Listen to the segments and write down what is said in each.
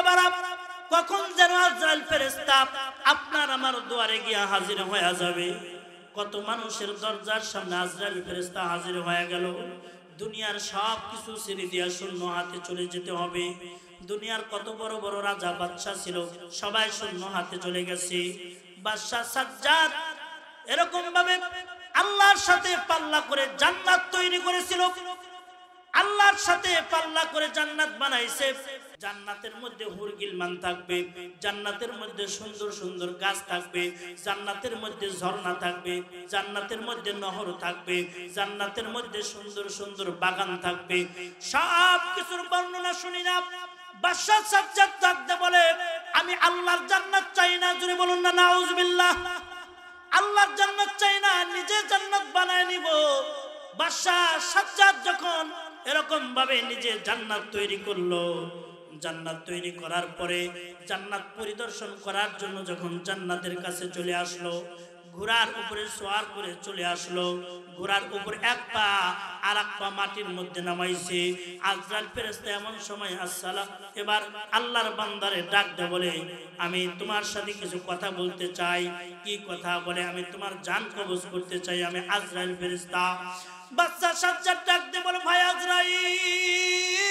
বাবারা, কখন যেন আজরাইল ফেরেশতা আপনার আমার দুয়ারে গিয়া হাজির হয়ে যাবে। কত মানুষের দরজার সামনে আজরাইল ফেরেশতা হাজির হয়ে গেল। দুনিয়ার সব কিছু ছেড়ে দিয়া শূন্য হাতে চলে যেতে হবে। দুনিয়ার কত বড় বড় রাজা বাদশা ছিল, সবাই শূন্য হাতে চলে গেছে। বাদশা সাজ্জাদ এরকম ভাবে আল্লাহর সাথে পাল্লা করে জান্নাত তৈরি করেছিল, আল্লাহর সাথে পাল্লা করে জান্নাত বানাইছে। জান্নাতের মধ্যে হুরগিলমান থাকবে, জান্নাতের মধ্যে সুন্দর সুন্দর গাছ থাকবে, জান্নাতের মধ্যে ঝর্ণা থাকবে, জান্নাতের মধ্যে নহর থাকবে, জান্নাতের মধ্যে সুন্দর সুন্দর বাগান থাকবে। সব কিছুর বর্ণনা শুনি না। বাদশা সাজ্জাদ থাকতে বলে, আমি আল্লাহর জান্নাত চাই না। জোরে বলুন না নাউজুবিল্লাহ। আল্লাহর জান্নাত চাই না, নিজে জান্নাত বানায় নিব। বাদশা সাজ্জাদ যখন এরকম ভাবে নিজে জান্নাত তৈরি করলো, জান্নাত তৈরি করার পরে জান্নাত পরিদর্শন করার জন্য যখন জান্নাতের কাছে চলে আসলো, ঘোড়ার উপরে সওয়ার করে চলে আসলো। ঘোড়ার উপর এক পা আর এক পা মাটির মধ্যে নামাইছে। আজরাইল ফেরেশতা এমন সময় আসসালাম, এবার আল্লাহর বান্দারে ডাক দে বলে, আমি তোমার সাথে কিছু কথা বলতে চাই। কি কথা বলে? আমি তোমার জান কবজ করতে চাই, আমি আজরাইল ফেরেশতা। বাদশা সাজ্জাদ ডাক দে বলে, ভাই আজরাইল,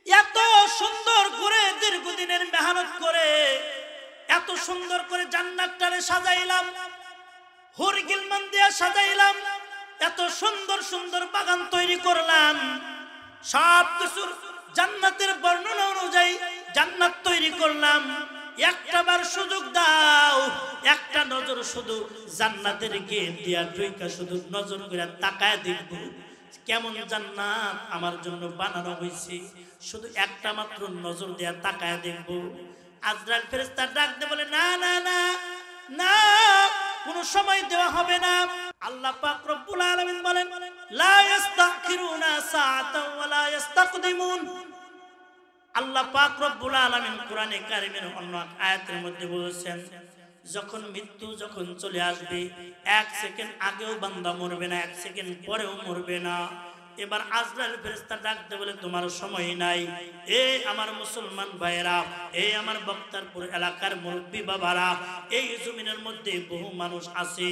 এত সুন্দর করে দীর্ঘদিনের মেহনত করে এত সুন্দর করে জান্নাতটারে সাজাইলাম, হুরগিলমান দিয়ে সাজাইলাম, এত সুন্দর সুন্দর বাগান তৈরি করলাম, সব কিছুর জান্নাতের বর্ণনা অনুযায়ী জান্নাত তৈরি করলাম। একটাবার সুযোগ দাও, একটা নজর শুধু জান্নাতের গেট দিয়া ঢুইকা শুধু নজর করে তাকায় দেখবো কেমন জান্নাত আমার জন্য বানানো হয়েছে। শুধু একটা মাত্র নজর দিয়া তাকায় দেখবো। আজরাইল ফেরেশতা ডাক দে বলে, না না না না, কোন সময় দেওয়া হবে না। আল্লাহ পাক রব্বুল আলামিন বলেন, লা ইস্তাখিরুনা সাআতাও ওয়া লা ইস্তাকদিমুন। আল্লাহ পাক রব্বুল আলামিন কোরআনে কারীমের অন্য আয়াতের মধ্যে বলেছেন, যখন মৃত্যু যখন চলে আসবে, এক সেকেন্ড আগেও বান্দা মরবে না, এক সেকেন্ড পরেও মরবে না। এবার আজরাইল ফেরেশতা ডাকতে বলে, তোমার সময় নাই। এই আমার মুসলমান ভাইয়েরা, এই আমার বক্তারপুর এলাকার মুরব্বী বাবারা, এই জমিনের মধ্যে বহু মানুষ আছে,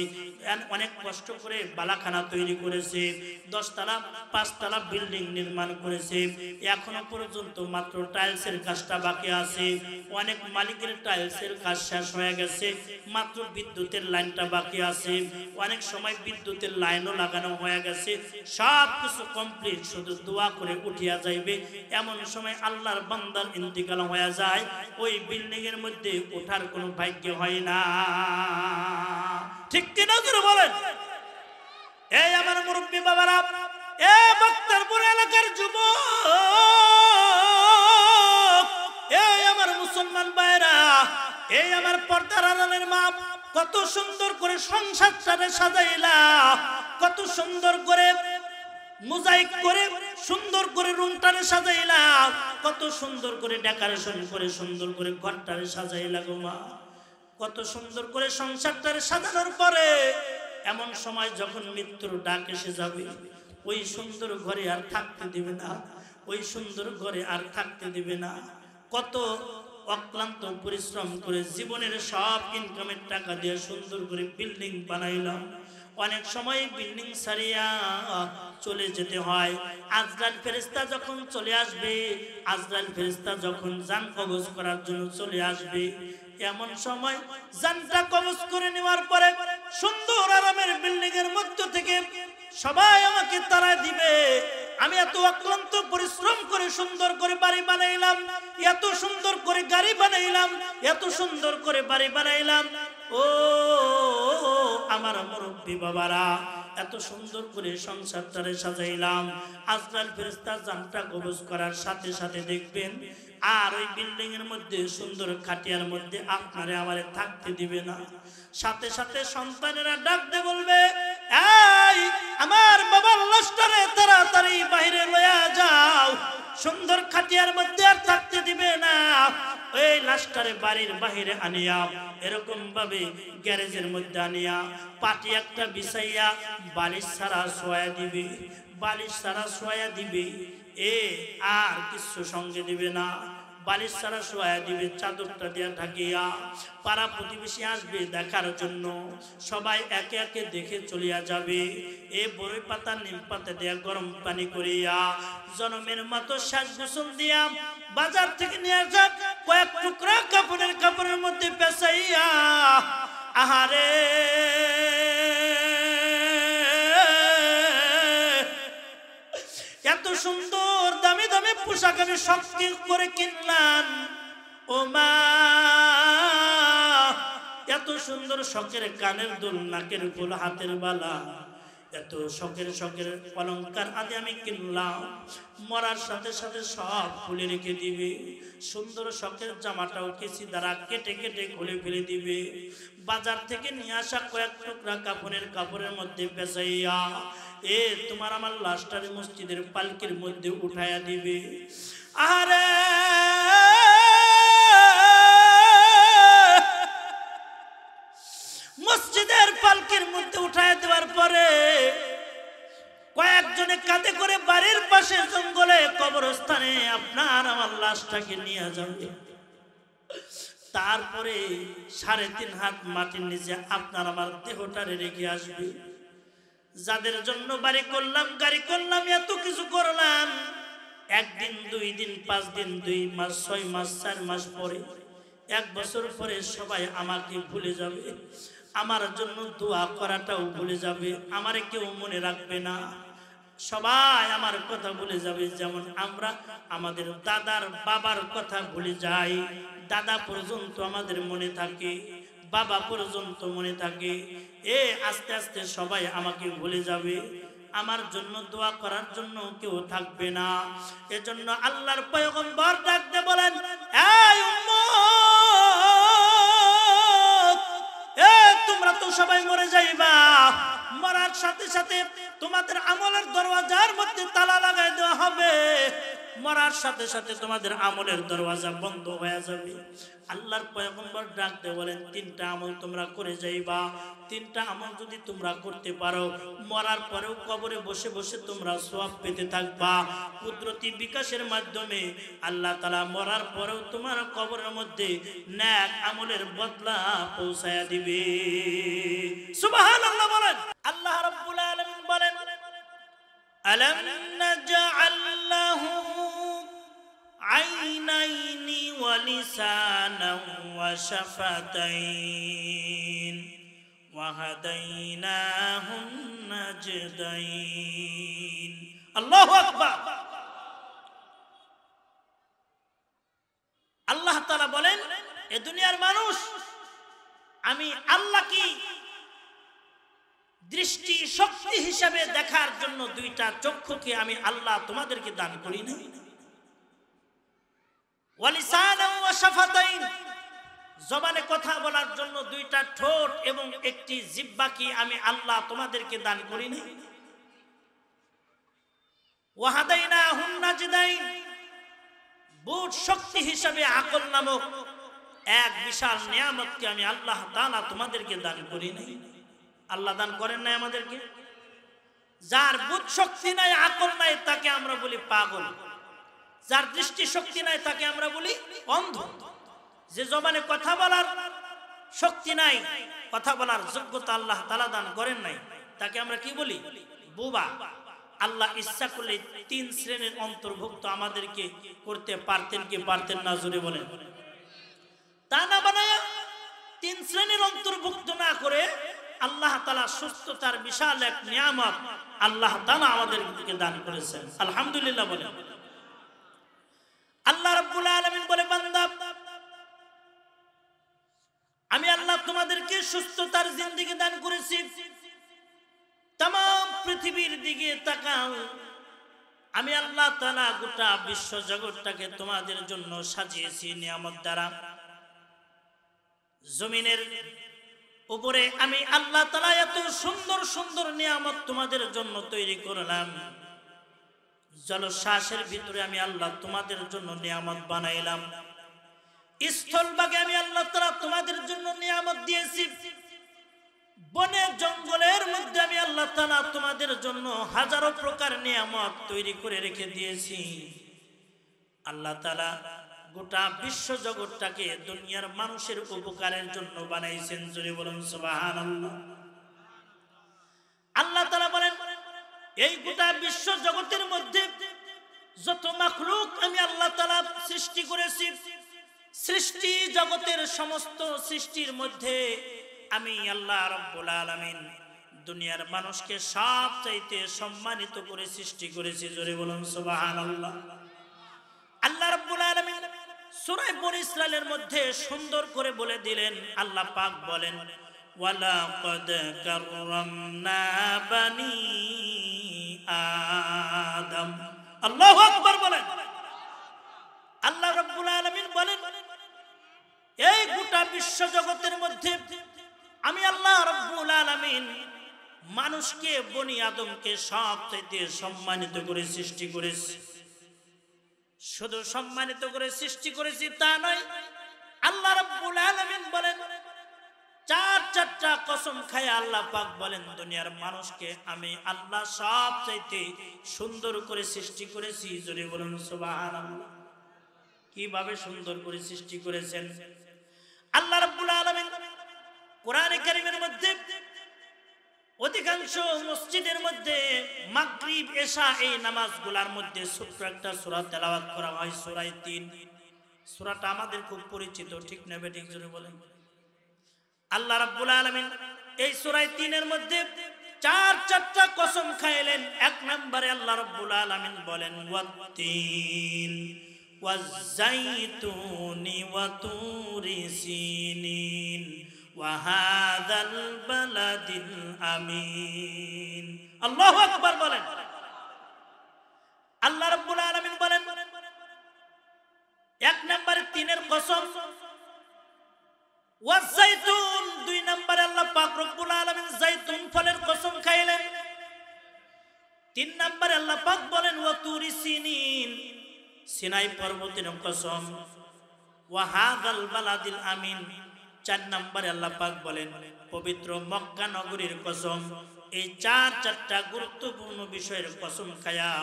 অনেক কষ্ট করে বালাখানা তৈরি করেছে, 10 তলা 5 তলা বিল্ডিং নির্মাণ করেছে, এখনো পর্যন্ত মাত্র টাইলসের কাজটা বাকি আছে। অনেক মালিকের টাইলসের কাজ শেষ হয়ে গেছে, মাত্র বিদ্যুতের লাইনটা বাকি আছে। অনেক সময় বিদ্যুতের লাইনও লাগানো হয়ে গেছে, সব কিছু কমপ্লিট, শুধু দোয়া করে উঠিয়া যাইবে। এমন সময় আল্লাহর বান্দার ইন্তিকাল হয়ে যায়, ওই বিল্ডিং এর মধ্যে ওঠার কোনো ভাগ্য হয় না। ঠিক কি না বলেন? এই আমার মুরব্বী বাবারা, এ বক্তারপুর এলাকার যুবক, এই আমার মুসলমান ভাইরা, এই আমার পর্দার আড়ালের মা, কত সুন্দর করে সংসারটারে সাজাইলা, কত সুন্দর করে মোজাইক করে সুন্দর করে রুমটারে সাজাইলা, কত সুন্দর করে ডেকোরেশন করে সুন্দর করে ঘরটারে সাজাইলা গো মা। কত সুন্দর করে সংসারটারে সাজানোর পরে এমন সময় যখন মৃত্যুর ডাক এসে যাবে, ওই সুন্দর ঘরে আর থাকতে দিবে না, ওই সুন্দর ঘরে আর থাকতে দিবে না। কত অক্লান্ত পরিশ্রম করে জীবনের সব ইনকামের টাকা দিয়ে সুন্দর করে বিল্ডিং বানাইলাম, অনেক সময় বিল্ডিং সারিয়া চলে যেতে হয়। আজরাইল ফেরেশতা যখন চলে আসবে, আজরাইল ফেরেশতা যখন জান কবজ করার জন্য চলে আসবে, এমন সময় জানটা কবজ করে নেওয়ার পরে সুন্দর আরামের বিল্ডিং এর মধ্য থেকে সবাই আমাকে তাড়া দিবে। আমি এত অক্লান্ত পরিশ্রম করে সুন্দর করে বাড়ি বানাইলাম, এত সুন্দর করে গাড়ি বানাইলাম, এত সুন্দর করে বাড়ি বানাইলাম। ও আমার মুরব্বী বাবারা, এত সুন্দর করে সংসারটারে সাজাইলাম। আজরাইল ফেরেশতা জানটা কবজ করার সাথে সাথে দেখবেন আর ওই বিল্ডিং এর মধ্যে সুন্দর খাটিয়ার মধ্যে আপনারে আমারে থাকতে দিবে না। সাথে সাথে সন্তানেরা ডাক দিয়ে বলবে, এই আমার বাবার লাশটারে তাড়াতাড়ি বাইরে লইয়া যাও, সুন্দর খাটিয়ার মধ্যে আর থাকতে দিবে না। ওই লাশটারে বাড়ির বাহিরে আনিয়া এরকম ভাবে গ্যারেজের মধ্যে আনিয়া পাটি একটা বিছাইয়া বালিশ ছাড়া শোয়া দিবে। বালিশ ছাড়া শোয়া দিবে, এ আর কিছু সঙ্গে দিবে না, বালিশ ছাড়া শোয়া দিবে, চাদরটা দিয়া ঢাকিয়া। পাড়া প্রতিবেশী আসবে দেখার জন্য, সবাই একে একে দেখে চলিয়া যাবে। এ বড়ই পাতা নিম পাতা দিয়া গরম পানি করিয়া জনমের মতো শ্বাস গোসল দিয়া বাজার থেকে নিয়ে আসা কয়েক টুকরা কাপড়ের মধ্যে পেঁচাইয়া, আহারে এত সুন্দর দামি দামি পোশাক আমি শখ করে কিনলাম, ও মা এত সুন্দর শখের কানের দুল, নাকের ফুল, হাতের বালা, এত শখের অলংকার আদি আমি কিনলাম, মরার সাথে সাথে সব খুলে রেখে দিবে। সুন্দর শখের জামাটাও কেসি দ্বারা কেটে কেটে খুলে ফেলে দিবে। বাজার থেকে নিয়ে আসা কয়েক টুকরা কাপড়ের মধ্যে পেঁচাইয়া এ তোমার আমার লাশটারে মসজিদের পালকির মধ্যে উঠাইয়া দিবে। আরে মসজিদের পালকির মধ্যে উঠাইয়া দেওয়ার পরে কয়েকজনে কাঁধে করে বাড়ির পাশে জঙ্গলে কবরস্থানে আপনার আমার লাশটাকে নিয়ে যাবে। তারপরে 3.5 হাত মাটির নিচে আপনার আমার দেহটারে রেখে আসবে। যাদের জন্য বাড়ি করলাম, গাড়ি করলাম, এত কিছু করলাম, 1 দিন 2 দিন 5 দিন 2 মাস 6 মাস 4 মাস পরে 1 বছর পরে সবাই আমাকে ভুলে যাবে, আমার জন্য দোয়া করাটাও ভুলে যাবে, আমারে কেউ মনে রাখবে না, সবাই আমার কথা ভুলে যাবে। যেমন আমরা আমাদের দাদার বাবার কথা ভুলে যাই, দাদা পর্যন্ত আমাদের মনে থাকে, বাবা পর্যন্ত মনে থাকে, এ আস্তে আস্তে সবাই আমাকে ভুলে যাবে, আমার জন্য দোয়া করার জন্য কেউ থাকবে না। এজন্য আল্লাহর পয়গম্বর ডাকতে বলেন, এই উম্মত, এ তোমরা তো সবাই মরে যাইবা, মরার সাথে সাথে তোমাদের আমলের দরওয়াজার মধ্যে তালা লাগাই দেওয়া হবে, মরার সাথে সাথে তোমাদের আমলের দরওয়াজা বন্ধ হয়ে যাবে। আল্লাহর পয়গম্বর ডাকতে বলেন, 3টা আমল তোমরা করে যাইবা, 3টা আমল যদি তোমরা করতে পারো, মরার পরেও কবরে বসে বসে তোমরা সওয়াব পেতে থাকবা। কুদরতি বিকাশের মাধ্যমে আল্লাহ তাআলা মরার পরেও তোমার কবরের মধ্যে নেক আমলের বদলা পৌঁছায়া দিবে। সুবহানাল্লাহ বলেন। আল্লাহ রাব্বুল আলামিন বলেন, আলাম নাজআল লাহু আইনাইনি ওয়া লিসানান ওয়া শাফাতাইন ওয়া হাদাইনাহুন নাজদাইন। আল্লাহু আকবার। আল্লাহ তাআলা বলেন, এ দুনিয়ার মানুষ, আমি আল্লাহ কি দৃষ্টি শক্তি হিসাবে দেখার জন্য 2টা চক্ষুকে আমি আল্লাহ তোমাদেরকে দান করি না? ওয়ালিসানান ওয়া শাফাতাইন, জবানে কথা বলার জন্য 2টা ঠোঁট এবং একটি জিহ্বা কি আমি আল্লাহ তোমাদেরকে দান করি না? ওয়া হাদাইনাহুন নাজদাইন, বুঝ শক্তি হিসাবে আকল নামক এক বিশাল নিয়ামতকে আমি আল্লাহ তাআলা তোমাদেরকে দান করি না? আল্লাহ দান করেন নাই আমাদেরকে? যার বুদ্ধ শক্তি নাই, আকল নাই, তাকে আমরা বলি পাগল। যার দৃষ্টি শক্তি নাই তাকে আমরা বলি অন্ধ। যে জবানে কথা বলার শক্তি নাই, কথা বলার যোগ্যতা আল্লাহ তাআলা দান করেন নাই, তাকে আমরা কি বলি? বোবা। আল্লাহ ইচ্ছা করলে 3 শ্রেণীর অন্তর্ভুক্ত আমাদেরকে করতে পারতেন কি পারতেন না? জোরে বলেন। তা না বানায়া 3 শ্রেণীর অন্তর্ভুক্ত না করে আল্লাহ তাআলা সুস্থতার বিশাল এক নিয়ামত আল্লাহ তাআলা আমাদেরকে দান করেছেন। আলহামদুলিল্লাহ বলেন। আল্লাহ রাব্বুল আলামিন বলে, বান্দা, আমি আল্লাহ তোমাদেরকে সুস্থতার জিন্দেগি দান করেছি। তাম পৃথিবীর দিকে তাকাও, আমি আল্লাহ তাআলা গোটা বিশ্ব জগৎটাকে তোমাদের জন্য সাজিয়েছি নিয়ামত দ্বারা। জমিনের উপরে আমি আল্লাহ তাআলা এত সুন্দর সুন্দর নিয়ামত তোমাদের জন্য তৈরি করলাম। জলশ্বাসের ভিতরে আমি আল্লাহ তোমাদের জন্য নিয়ামত বানাইলাম। স্থলভাগে আমি আল্লাহ তাআলা তোমাদের জন্য নিয়ামত দিয়েছি। বনে জঙ্গলের মধ্যে আমি আল্লাহ তাআলা তোমাদের জন্য হাজারো প্রকার নিয়ামত তৈরি করে রেখে দিয়েছি। আল্লাহ তাআলা গোটা বিশ্ব জগৎটাকে দুনিয়ার মানুষের উপকারের জন্য বানাইছেন। জোরে বলুন সুবহানাল্লাহ। আল্লাহ তাআলা বলেন এই গোটা বিশ্ব জগতের মধ্যে যত মাখলুক আমি আল্লাহ তাআলা সৃষ্টি করেছি, সৃষ্টি জগতের সমস্ত সৃষ্টির মধ্যে আমি আল্লাহ রাব্বুল আলামিন দুনিয়ার মানুষকে সবচাইতে সম্মানিত করে সৃষ্টি করেছি। জোরে বলুন সুবহানাল্লাহ। আল্লাহ রাব্বুল আলামিন সূরা বনী ইসরাঈলের মধ্যে সুন্দর করে বলে দিলেন, আল্লাহ পাক বলেন ওয়ালাকাদ কাররামনা বানি আদম। আল্লাহু আকবার বলেন। আল্লাহ রাব্বুল আলামিন বলেন এই গোটা বিশ্ব জগতের মধ্যে আমি আল্লাহ রাব্বুল আলামিন মানুষকে বনি আদমকে সবচাইতে সম্মানিত করে সৃষ্টি করেছি। শুধু সম্মানিত করে সৃষ্টি করেছি তা নয়, আল্লাহ রাব্বুল আলামিন বলেন চারটা কসম খায় আল্লাহ পাক বলেন দুনিয়ার মানুষকে আমি আল্লাহ সবচাইতে সুন্দর করে সৃষ্টি করেছি। জোরে বলুন সুবহানাল্লাহ। কিভাবে সুন্দর করে সৃষ্টি করেছেন আল্লাহ রাব্বুল আলামিন কোরআনে কারীমের মধ্যে অধিকাংশ মসজিদের মধ্যে মাগরিব এশা এই নামাজগুলোর মধ্যে ছোট্ট একটা সূরা তেলাওয়াত করা হয়, সূরা ৩। সূরাটা আমাদের খুব পরিচিত, ঠিক না বেঠিক? জোরে বলেন। আল্লাহ রাব্বুল আলামিন এই সূরা ৩ এর মধ্যে চারটা কসম খাইলেন। এক নম্বরে আল্লাহ রাব্বুল আলামিন বলেন ওয়াত-তিন ওয়াজ-যাইতুনি ওয়া তুরি সিনিন ওয়া হাযাল বালাদিল আমিন। আল্লাহু আকবার বলেন। আল্লাহ রাব্বুল আলামিন বলেন এক নম্বরে ৩ এর কসম, ওয়াজ-যাইতুন ২ নম্বরে আল্লাহ পাক রব্বুল আলামিন যাইতুন ফলের কসম খাইলেন। ৩ নম্বরে আল্লাহ পাক বলেন ওয়া তুরি সিনিন সিনাই পর্বতের কসম, ওয়া হাযাল বালাদিল আমিন। ৪ নম্বরে আল্লাহ পাক বলেন পবিত্র মক্কা নগরীর কসম। এই চারটা গুরুত্বপূর্ণ বিষয়ের কসম খায়া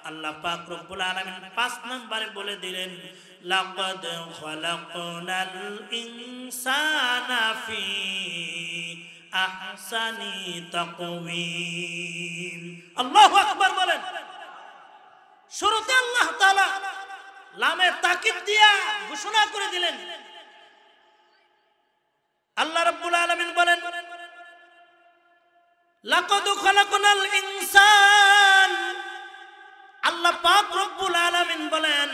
আল্লাহ পাক রব্বুল আলামিন ৫ নম্বরে বলে দিলেন লাকাদ খালাকনাল ইনসানা ফি আহসানি তাকওয়িম। আল্লাহু আকবার বলেন। শুরুতে আল্লাহ তাআলা লামে তাকিদ দিয়া ঘোষণা করে দিলেন। আল্লাহ রাব্বুল আলামিন বলেন লাকাদ খালাকনাল ইনসান। আল্লাহ পাক রব্বুল আলামিন বলেন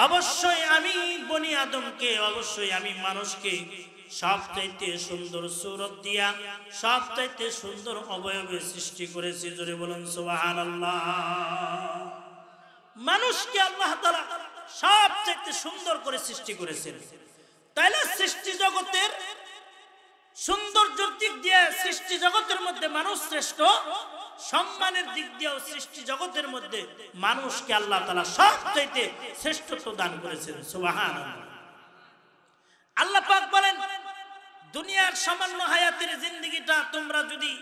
অবশ্যই আমি বনি আদমকে, অবশ্যই আমি মানুষকে সবচাইতে সুন্দর সূরত দিয়া সবচাইতে সুন্দর অবয়বে সৃষ্টি করেছি। জোরে বলুন সুবহানাল্লাহ। মানুষকে আল্লাহ তাআলা সবচাইতে সুন্দর করে সৃষ্টি করেছেন। তাইলে সৃষ্টি জগতের সৌন্দর্যের দিক দিয়ে সৃষ্টি জগতের মধ্যে মানুষ শ্রেষ্ঠ, সম্মানের দিক দিয়েও সৃষ্টি জগতের মধ্যে মানুষকে আল্লাহ তাআলা সবচাইতে শ্রেষ্ঠত্ব দান করেছেন। সুবহানাল্লাহ। আল্লাহ পাক বলেন দুনিয়ার সামান্য হায়াতের জিন্দেগিটা তোমরা যদি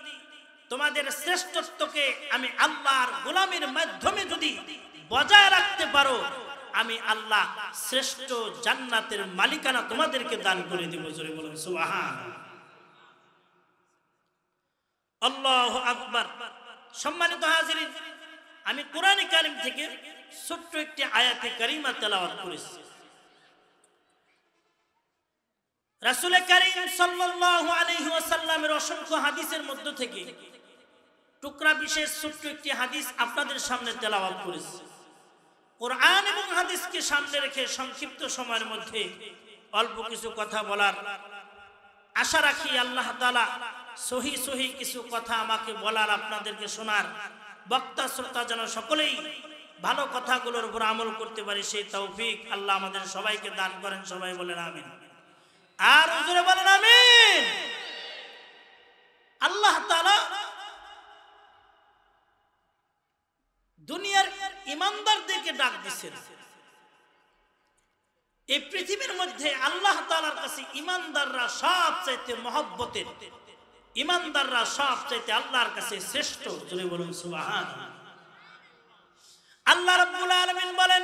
তোমাদের শ্রেষ্ঠত্বকে আমি আল্লাহর গোলামির মাধ্যমে যদি বজায় রাখতে পারো, আমি আল্লাহ শ্রেষ্ঠ জান্নাতের মালিকানা তোমাদেরকে দান করে দিব। জোরে বলুন সুবহানাল্লাহ। আল্লাহু আকবার। সম্মানিত হাজিরিন, আমি কোরআনে কারীম থেকে ছোট্ট একটি আয়াতে কারিমা তেলাওয়াত করেছি। রাসূল কারীম সাল্লাল্লাহু আলাইহি ওয়াসাল্লামের অসংখ্য হাদিসের মধ্য থেকে টুকরা বিশেষ ছোট্ট একটি হাদিস আপনাদের সামনে তেলাওয়াত করেছি। কোরআন এবং হাদিসকে সামনে রেখে সংক্ষিপ্ত সময়ের মধ্যে অল্প কিছু কথা বলার আশা রাখি। আল্লাহ তাআলা সহি কিছু কথা আমাকে বলার, আপনাদেরকে শোনার, বক্তা শ্রোতা যেন সকলেই ভালো কথাগুলোর উপর আমল করতে পারি সেই তৌফিক আল্লাহ আমাদের সবাইকে দান করেন। সবাই বলেন আমিন। আর জোরে বলেন আমিন। আল্লাহ তাআলা দুনিয়ার ইমানদারদেরকে ডাক দিয়েছেন। এই পৃথিবীর মধ্যে আল্লাহ তাআলার কাছে ইমানদাররা সবচেয়ে মহব্বতের, ইমানদাররা সবচাইতে আল্লাহর কাছে শ্রেষ্ঠ। জোরে বলুন সুবহানাল্লাহ। আল্লাহ রাব্বুল আলামিন বলেন,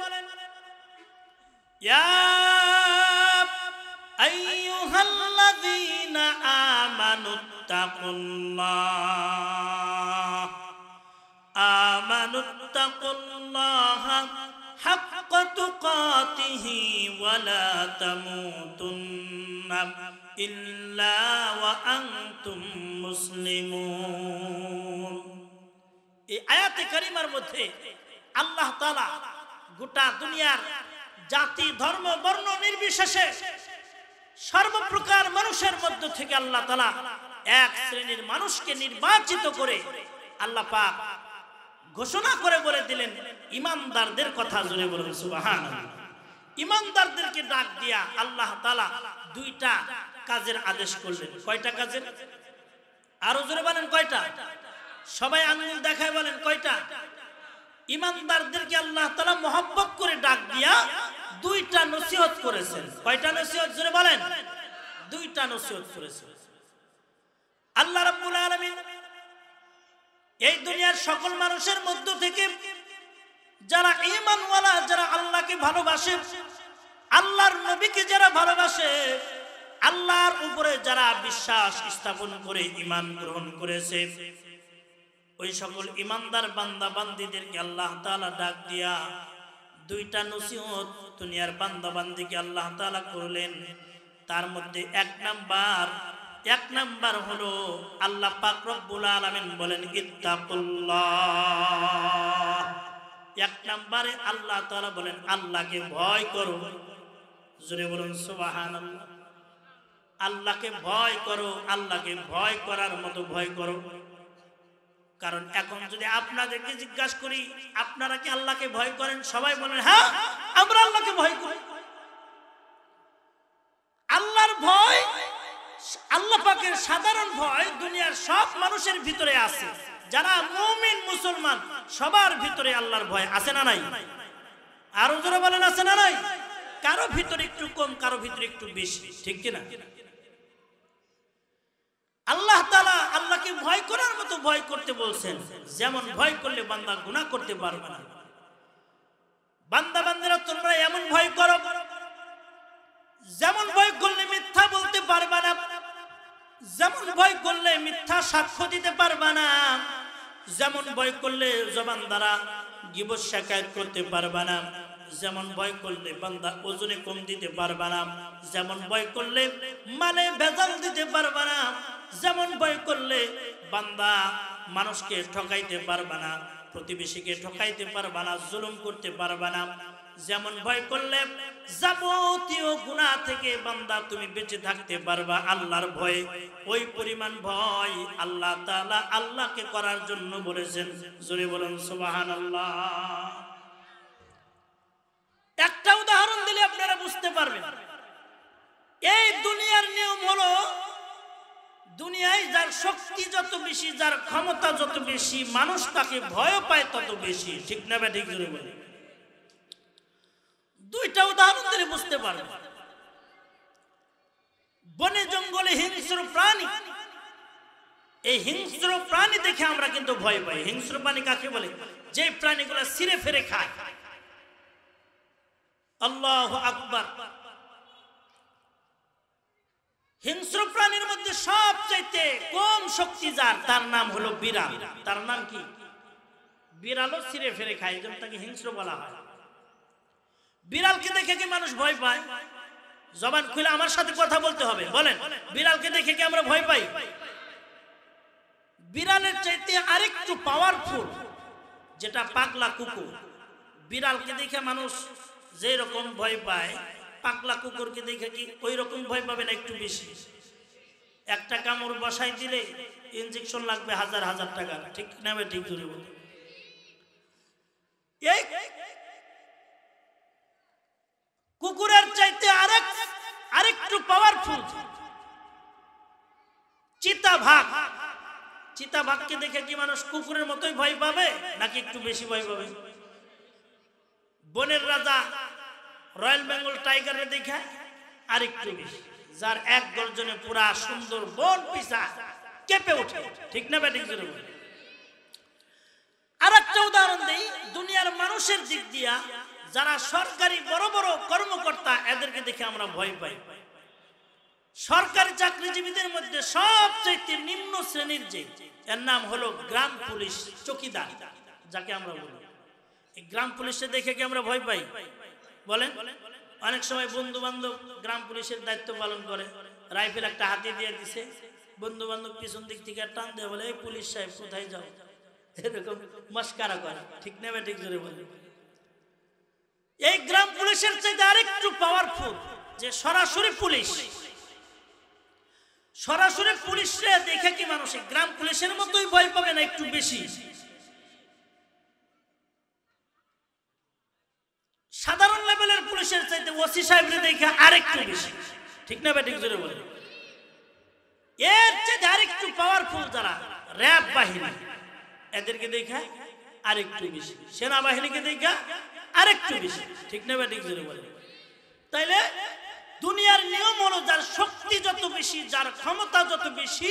ইয়া আইয়ুহাল্লাযীনা আমানুত্তাকুল্লাহা হাক্কা তুকাতিহি ওয়া লা তামুতুন্না ইল্লা ওয়া আনতুম মুসলিমুন। এই আয়াতে কারিমার মধ্যে আল্লাহ তাআলা গোটা দুনিয়ার জাতি ধর্ম বর্ণ নির্বিশেষে সর্বপ্রকার মানুষের মধ্য থেকে আল্লাহ তাআলা এক শ্রেণীর মানুষকে নির্বাচিত করে আল্লাহ পাক ঘোষণা করে বলে দিলেন ইমানদারদের কথা। জোরে বলুন সুবহানাল্লাহ। ইমানদারদেরকে ডাক দিয়া আল্লাহ তাআলা দুইটা কাজের আদেশ করলেন। কয়টা কাজের? আরো জোরে বলেন কয়টা? সবাই আঙ্গুল দেখায় বলেন কয়টা? ইমানদারদেরকে আল্লাহ তাআলা মহব্বত করে ডাক দিয়া দুইটা নসিহত করেছেন। কয়টা নসিহত? জোরে বলেন। দুইটা নসিহত করেছেন। আল্লাহ রাব্বুল আলামিন এই দুনিয়ার সকল মানুষের মধ্য থেকে যারা ঈমানওয়ালা, যারা আল্লাহকে ভালোবাসে, আল্লাহর নবীকে যারা ভালোবাসে, আল্লাহর উপরে যারা বিশ্বাস স্থাপন করে ঈমান গ্রহণ করেছে, ওই সকল ঈমানদার বান্দা বান্দীদেরকে আল্লাহ তাআলা ডাক দিয়া দুইটা নসিহত দুনিয়ার বান্দা বান্দীকে আল্লাহ তাআলা করলেন। তার মধ্যে এক নাম্বার হলো আল্লাহ পাক রব্বুল আলামিন বলেন ইত্তাকুল্লাহ। এক নম্বরে আল্লাহ তাআলা বলেন আল্লাহকে ভয় করো। জোরে বলুন সুবহানাল্লাহ। আল্লাহকে ভয় করো, আল্লাহকে ভয় করার মতো ভয় করো। কারণ এখন যদি আপনাদেরকে জিজ্ঞাসা করি আপনারা কি আল্লাহকে ভয় করেন, সবাই বলেন হ্যাঁ আমরা আল্লাহকে ভয় করি। আল্লাহর ভয়, আল্লাহ পাকের সাধারণ ভয় দুনিয়ার সব মানুষের ভিতরে আছে। যারা মুমিন মুসলমান সবার ভিতরে আল্লাহর ভয় আছে না নাই? আরো জোরে বলেন আছে না নাই? কারো ভিতরে একটু কম, কারো ভিতরে একটু বেশি, ঠিক কি না? আল্লাহ তাআলা আল্লাহকে ভয় করার মতো ভয় করতে বলছেন। যেমন ভয় করলে বান্দা গুনাহ করতে পারবে না। বান্দা বান্দারা তোমরা এমন ভয় করো যেমন ভয় করলে মিথ্যা বলতে পারবে না, যেমন ভয় করলে মিথ্যা সাক্ষ্য দিতে পারবে না, যেমন ভয় করলে জবান দ্বারা গীবত শিকায়ত করতে পারবে না, যেমন ভয় করলে বান্দা ওজনে কম দিতে পারবে না, যেমন ভয় করলে মানে ভেজাল দিতে পারবে না, যেমন ভয় করলে বান্দা মানুষকে ঠকাইতে পারবে না, প্রতিবেশীকে ঠকাইতে পারবে না, জুলুম করতে পারবে না, যেমন ভয় করলে যাবতীয় গুনাহ থেকে বান্দা তুমি বেঁচে থাকতে পারবা আল্লাহর ভয়ে, ওই পরিমাণ ভয় আল্লাহ তাআলা আল্লাহকে করার জন্য বলেছেন। জোরে বলুন সুবহানাল্লাহ। একটা উদাহরণ দিলে আপনারা বুঝতে পারবেন। এই দুনিয়ার নিয়ম হলো দুনিয়ায় যার শক্তি যত বেশি, যার ক্ষমতা যত বেশি, মানুষ তাকে ভয় পায় তত বেশি, ঠিক না বা ঠিক? জোরে বলুন। দুইটা উদাহরণ দিলে বুঝতে পারবেন। বনে জঙ্গলে হিংস্র প্রাণী, এই হিংস্র প্রাণী দেখে আমরা কিন্তু ভয় পাই। হিংস্র প্রাণী কাকে বলে? যে প্রাণীগুলো ছিঁড়ে ফেরে খায়। আল্লাহু আকবার। হিংস্র প্রাণীর মধ্যে সবচাইতে কম শক্তি যার, তার নাম হলো বিড়াল। তার নাম কি? বিড়ালও ছিঁড়ে ফেরে খায়, এজন্য তাকে হিংস্র বলা হয়। বিড়ালকে দেখে কি মানুষ ভয় পায়? জবান খুলে আমার সাথে কথা বলতে হবে, বলেন বিড়ালকে দেখে কি আমরা ভয় পাই? বিড়ালের চাইতে আরেকটু পাওয়ারফুল যেটা পাগলা কুকুর। বিড়ালকে দেখে মানুষ যে রকম ভয় পায়, পাগলা কুকুরকে দেখে কি ওই রকম ভয় পাবে না, একটু বেশি। একটা কামড় বসাই দিলে ইনজেকশন লাগবে হাজার হাজার টাকা, ঠিক না? ঠিক জোরে বলুন। এই কুকুরের চাইতে আরেকটু পাওয়ারফুল চিতাবাঘ। চিতাবাঘকে দেখে কি মানুষ কুকুরের মতোই ভয় পাবে নাকি একটু বেশি ভয় পাবে? বনের রাজা রয়্যাল বেঙ্গল টাইগারের দেখে আরেকটু বেশি, যার এক গর্জনে পুরা সুন্দর বন পিছা কেঁপে ওঠে, ঠিক না ব্যাটিক জোরে বলে। আরেকটা উদাহরণ দেই দুনিয়ার মানুষের দিক দিয়া, যারা সরকারি বড় বড় কর্মকর্তা এদেরকে দেখে আমরা ভয় পাই। সরকারি চাকরিজীবীদের মধ্যে সবচেয়ে নিম্ন শ্রেণীর যে, এর নাম হলো গ্রাম পুলিশ চৌকিদার, যাকে আমরা বলি। এই গ্রাম পুলিশে দেখে কি আমরা ভয় পাই বলেন? অনেক সময় বন্ধু বান্ধব গ্রাম পুলিশের দায়িত্ব পালন করে, রাইফেল একটা হাতে দিয়ে দিছে, বন্ধু বান্ধব পিছন দিক থেকে টান দেয়, বলে এই পুলিশ সাহেব কোথায় যাও, এরকম মস্কারা করে, ঠিক না ঠিক জোরে বলে। এই গ্রাম পুলিশের চাইতে আরেকটু পাওয়ারফুল যে সরাসরি পুলিশ। সরাসরি পুলিশে দেখে কি মানুষ গ্রাম পুলিশের মতোই ভয় পাবে না, একটু বেশি। সাধারণ লেভেলের পুলিশের চাইতে ওসি সাহেবরে দেখে আরেকটু বেশি, ঠিক না ঠিক জোরে বলে। এর চাইতে আরেকটু পাওয়ারফুল যারা র‍্যাব বাহিনী, এদেরকে দেখা আরেকটু বেশি, সেনাবাহিনীকে দেখা আরেকটু বেশি, ঠিক না ঠিক জোরে বলে। তাইলে দুনিয়ার নিয়ম হলো যার শক্তি যত বেশি, যার ক্ষমতা যত বেশি,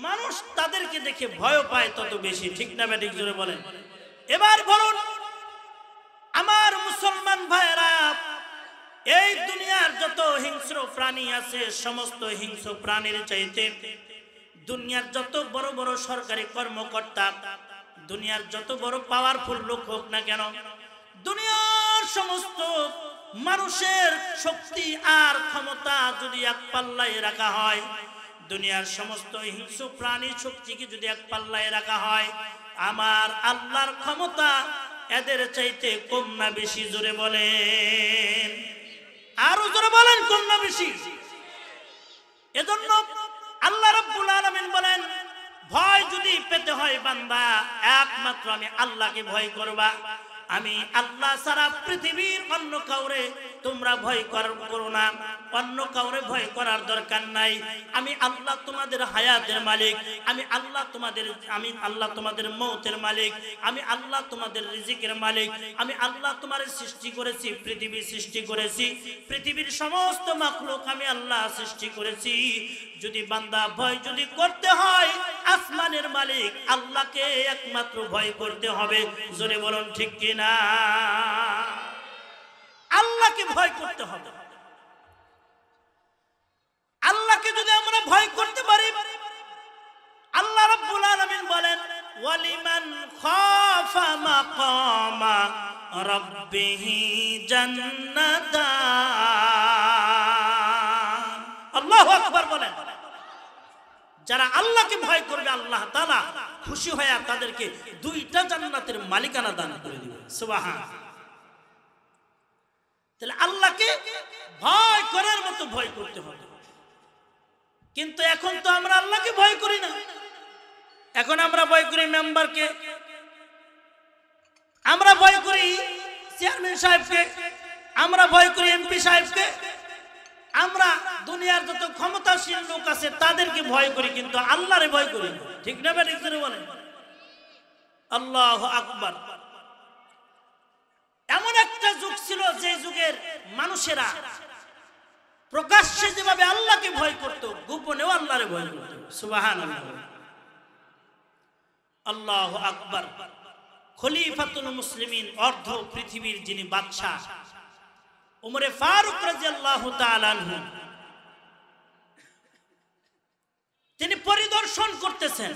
মানুষ তাদেরকে দেখে ভয় পায় তত বেশি, ঠিক না ঠিক জোরে বলেন। এবার বলুন আমার মুসলমান ভাইরা, এই দুনিয়ার যত হিংস্র প্রাণী আছে, সমস্ত হিংস্র প্রাণীর চাইতে দুনিয়ার যত বড় বড় সরকারি কর্মকর্তা, দুনিয়ার যত বড় পাওয়ারফুল লোক হোক না কেন, দুনিয়ার সমস্ত মানুষের শক্তি আর ক্ষমতা যদি এক পাল্লায় রাখা হয়, দুনিয়ার সমস্ত হিংস্র প্রাণীর শক্তিকে যদি এক পাল্লায় রাখা হয়, আমার আল্লাহর ক্ষমতা এদের চাইতে কম না বেশি? জোরে বলেন, আরো জোরে বলেন, কম না বেশি? এজন্য আল্লাহ রাব্বুল আলামিন বলেন, ভয় যদি পেতে হয় বান্দা, একমাত্র আমি আল্লাহকে ভয় করবা। আমি আল্লাহ ছাড়া পৃথিবীর অন্য কাউরে তোমরা ভয় করো না, অন্য কাউরে ভয় করার দরকার নাই। আমি আল্লাহ তোমাদের হায়াতের মালিক, আমি আল্লাহ তোমাদের মৌতের মালিক, আমি আল্লাহ তোমাদের রিজিকের মালিক, আমি আল্লাহ তোমাদের সৃষ্টি করেছি, পৃথিবী সৃষ্টি করেছি, পৃথিবীর সমস্ত মাখলুক আমি আল্লাহ সৃষ্টি করেছি। যদি বান্দা ভয় যদি করতে হয়, আসমানের মালিক আল্লাহকে একমাত্র ভয় করতে হবে। জোরে বলুন ঠিক কিনা? আল্লাহকে ভয় করতে হবে। আল্লাহকে যদি আমরা ভয় করতে পারি, আল্লাহ রাব্বুল আলামিন বলেন, ওয়ালিমান খাফা মাকামা রাব্বিহি জান্নাতান। আল্লাহু আকবার বলেন। যারা আল্লাহকে ভয় করবে, আল্লাহ তাআলা খুশি হয়ে তাদেরকে দুইটা জান্নাতের মালিকানা দান করে দিবেন। সুবহানাল্লাহ। তাহলে আল্লাহকে ভয় করার মতো ভয় করতে হবে। কিন্তু এখন তো আমরা আল্লাহকে ভয় করি না, এখন আমরা ভয় করি মেম্বারকে, আমরা ভয় করি চেয়ারম্যান সাহেবকে, আমরা ভয় করি এমপি সাহেবকে, আমরা দুনিয়ার যত ক্ষমতাশীল লোক আছে তাদেরকে ভয় করি, কিন্তু আল্লাহরে ভয় করি না, ঠিক না ঠিক করে বলেন? আল্লাহু আকবার। এমন একটা যুগ ছিল যে যুগের মানুষেরা প্রকাশ্যে যেভাবে আল্লাহকে ভয় করত, গোপনেও আল্লাহরে ভয় করত। সুবহানাল্লাহ, আল্লাহু আকবার। খলিফাতুল মুসলিমিন, অর্ধ পৃথিবীর যিনি বাদশা, উমরে ফারুক রাদিয়াল্লাহু তাআলা আনহু, তিনি পরিদর্শন করতেছেন।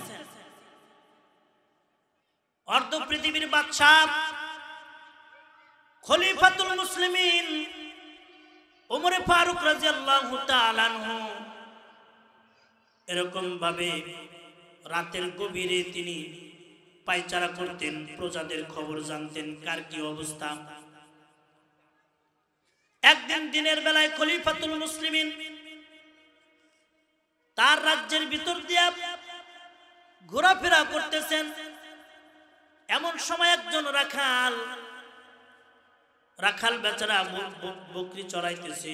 অর্ধ পৃথিবীর বাদশা খলিফাতুল মুসলিমিন উমরে ফারুক রাদিয়াল্লাহু তাআলা আনহু এরকম ভাবে রাতের গভীরে তিনি পায়চারা করতেন, প্রজাদের খবর জানতেন, কার কি অবস্থা। একদিন দিনের বেলায় খলিফাতুল মুসলিমিন তার রাজ্যের ভিতর দিয়া ঘোরাফেরা করতেছেন। এমন সময় একজন রাখাল বেচারা বকরি চড়াইতেছে।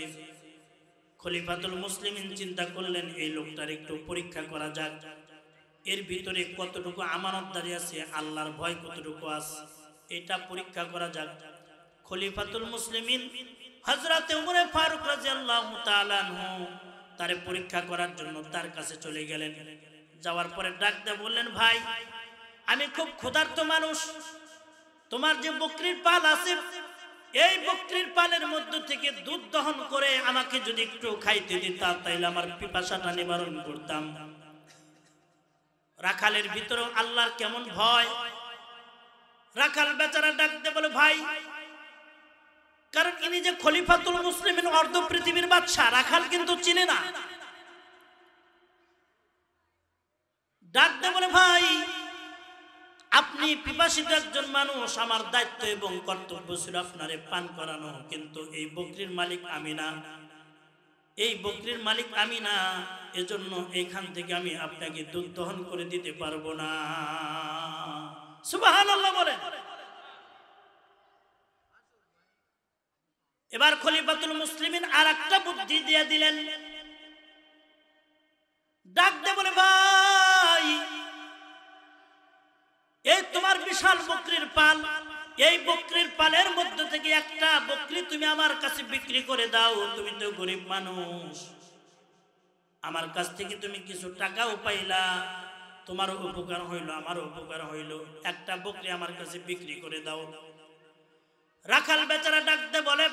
খলিফাতুল মুসলিমিন চিন্তা করলেন, এই লোকটার একটু পরীক্ষা করা যাক, এর ভিতরে কতটুকু আমানতদারি আছে, আল্লাহর ভয় কতটুকু আছে, এটা পরীক্ষা করা যাক। খলিফাতুল মুসলিমিন হযরতে উমরে ফারুক রাদিয়াল্লাহু তাআলা আনহু তারে পরীক্ষা করার জন্য তার কাছে চলে গেলেন। যাওয়ার পরে ডাক দিয়ে বললেন, ভাই আমি খুব ক্ষুধার্ত মানুষ, তোমার যে বকরির পাল আছে এই বকরির পালের মধ্য থেকে দুধ দহন করে আমাকে যদি একটু খাইতে দিতা তাইলে আমার পিপাসাটা নিবারণ করতাম। রাখালের ভিতরে আল্লাহর কেমন ভয়। রাখাল বেচারা ডাক দিয়ে বলে, ভাই কারণ ইনি যে খলিফাতুল মুসলিমিন, অর্ধ পৃথিবীর বাদশা, রাখাল কিন্তু চিনে না। ডাক দিয়ে বলে, ভাই আপনি পিপাসিত একজন মানুষ, আমার দায়িত্ব এবং কর্তব্য ছিল আপনারে পান করানো, কিন্তু এই বকরির মালিক আমি না, এই বকরির মালিক আমি না, এজন্য এখান থেকে আমি আপনাকে দুধ দহন করে দিতে পারবো না। সুবহানাল্লাহ বলেন। এবার খলিফাতুল মুসলিমিন আর একটা বুদ্ধি দিয়ে দিলেন। ডাক দিয়ে বলে, ভাই এই তোমার বিশাল বকরির পাল, এই বকরির পালের মধ্যে থেকে একটা বকরি তুমি আমার কাছে বিক্রি করে দাও। তুমি তো গরিব মানুষ, আমার কাছ থেকে তুমি কিছু টাকাও পাইলা, তোমার উপকার হইল, আমার উপকার হইল, একটা বকরি আমার কাছে বিক্রি করে দাও। রাখাল বেচারা ডাক দিয়ে বলে,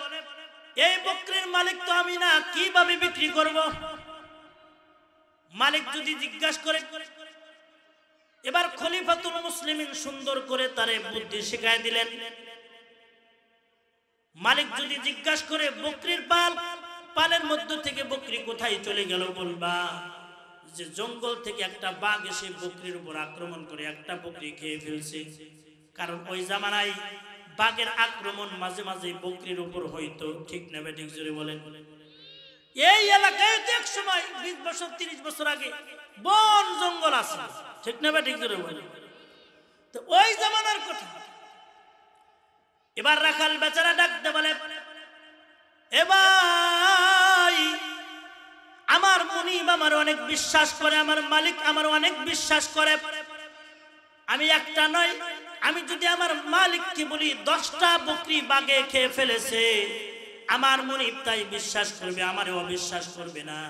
এই বকরির মালিক তো আমি না, কিভাবে বিক্রি করব? মালিক যদি জিজ্ঞাসা করে। এবার খলিফাতুল মুসলিমিন সুন্দর করে তারে বুদ্ধি শিখায় দিলেন। মালিক যদি জিজ্ঞাসা করে বকরির পালের মধ্য থেকে বকরি কোথায় চলে গেল, বলবা যে জঙ্গল থেকে একটা বাঘ এসে বকরির উপর আক্রমণ করে একটা বকরি খেয়ে ফেলছে। কারণ ওই জামানায় বাঘের আক্রমণ মাঝে মাঝে বকরির উপর হইতো, ঠিক না বেঠিক জোরে বলেন? এই এলাকায় তো এক সময় 20 বছর 30 বছর আগে বন জঙ্গল আছে, ঠিক না বেঠিক জোরে বলেন? তো ওই জামানার কথা। এবার রাখাল বেচারা ডাকতে বলে, এ ভাই আমার মুনিব আমার অনেক বিশ্বাস করে, আমার মালিক আমার অনেক বিশ্বাস করে, আমি একটা নয়, আমি যদি আমার মালিককে বলি 10টা বকরি বাঘে খেয়ে ফেলেছে, আমার মুনিব তাই বিশ্বাস করবে, আমারে অবিশ্বাস করবে না।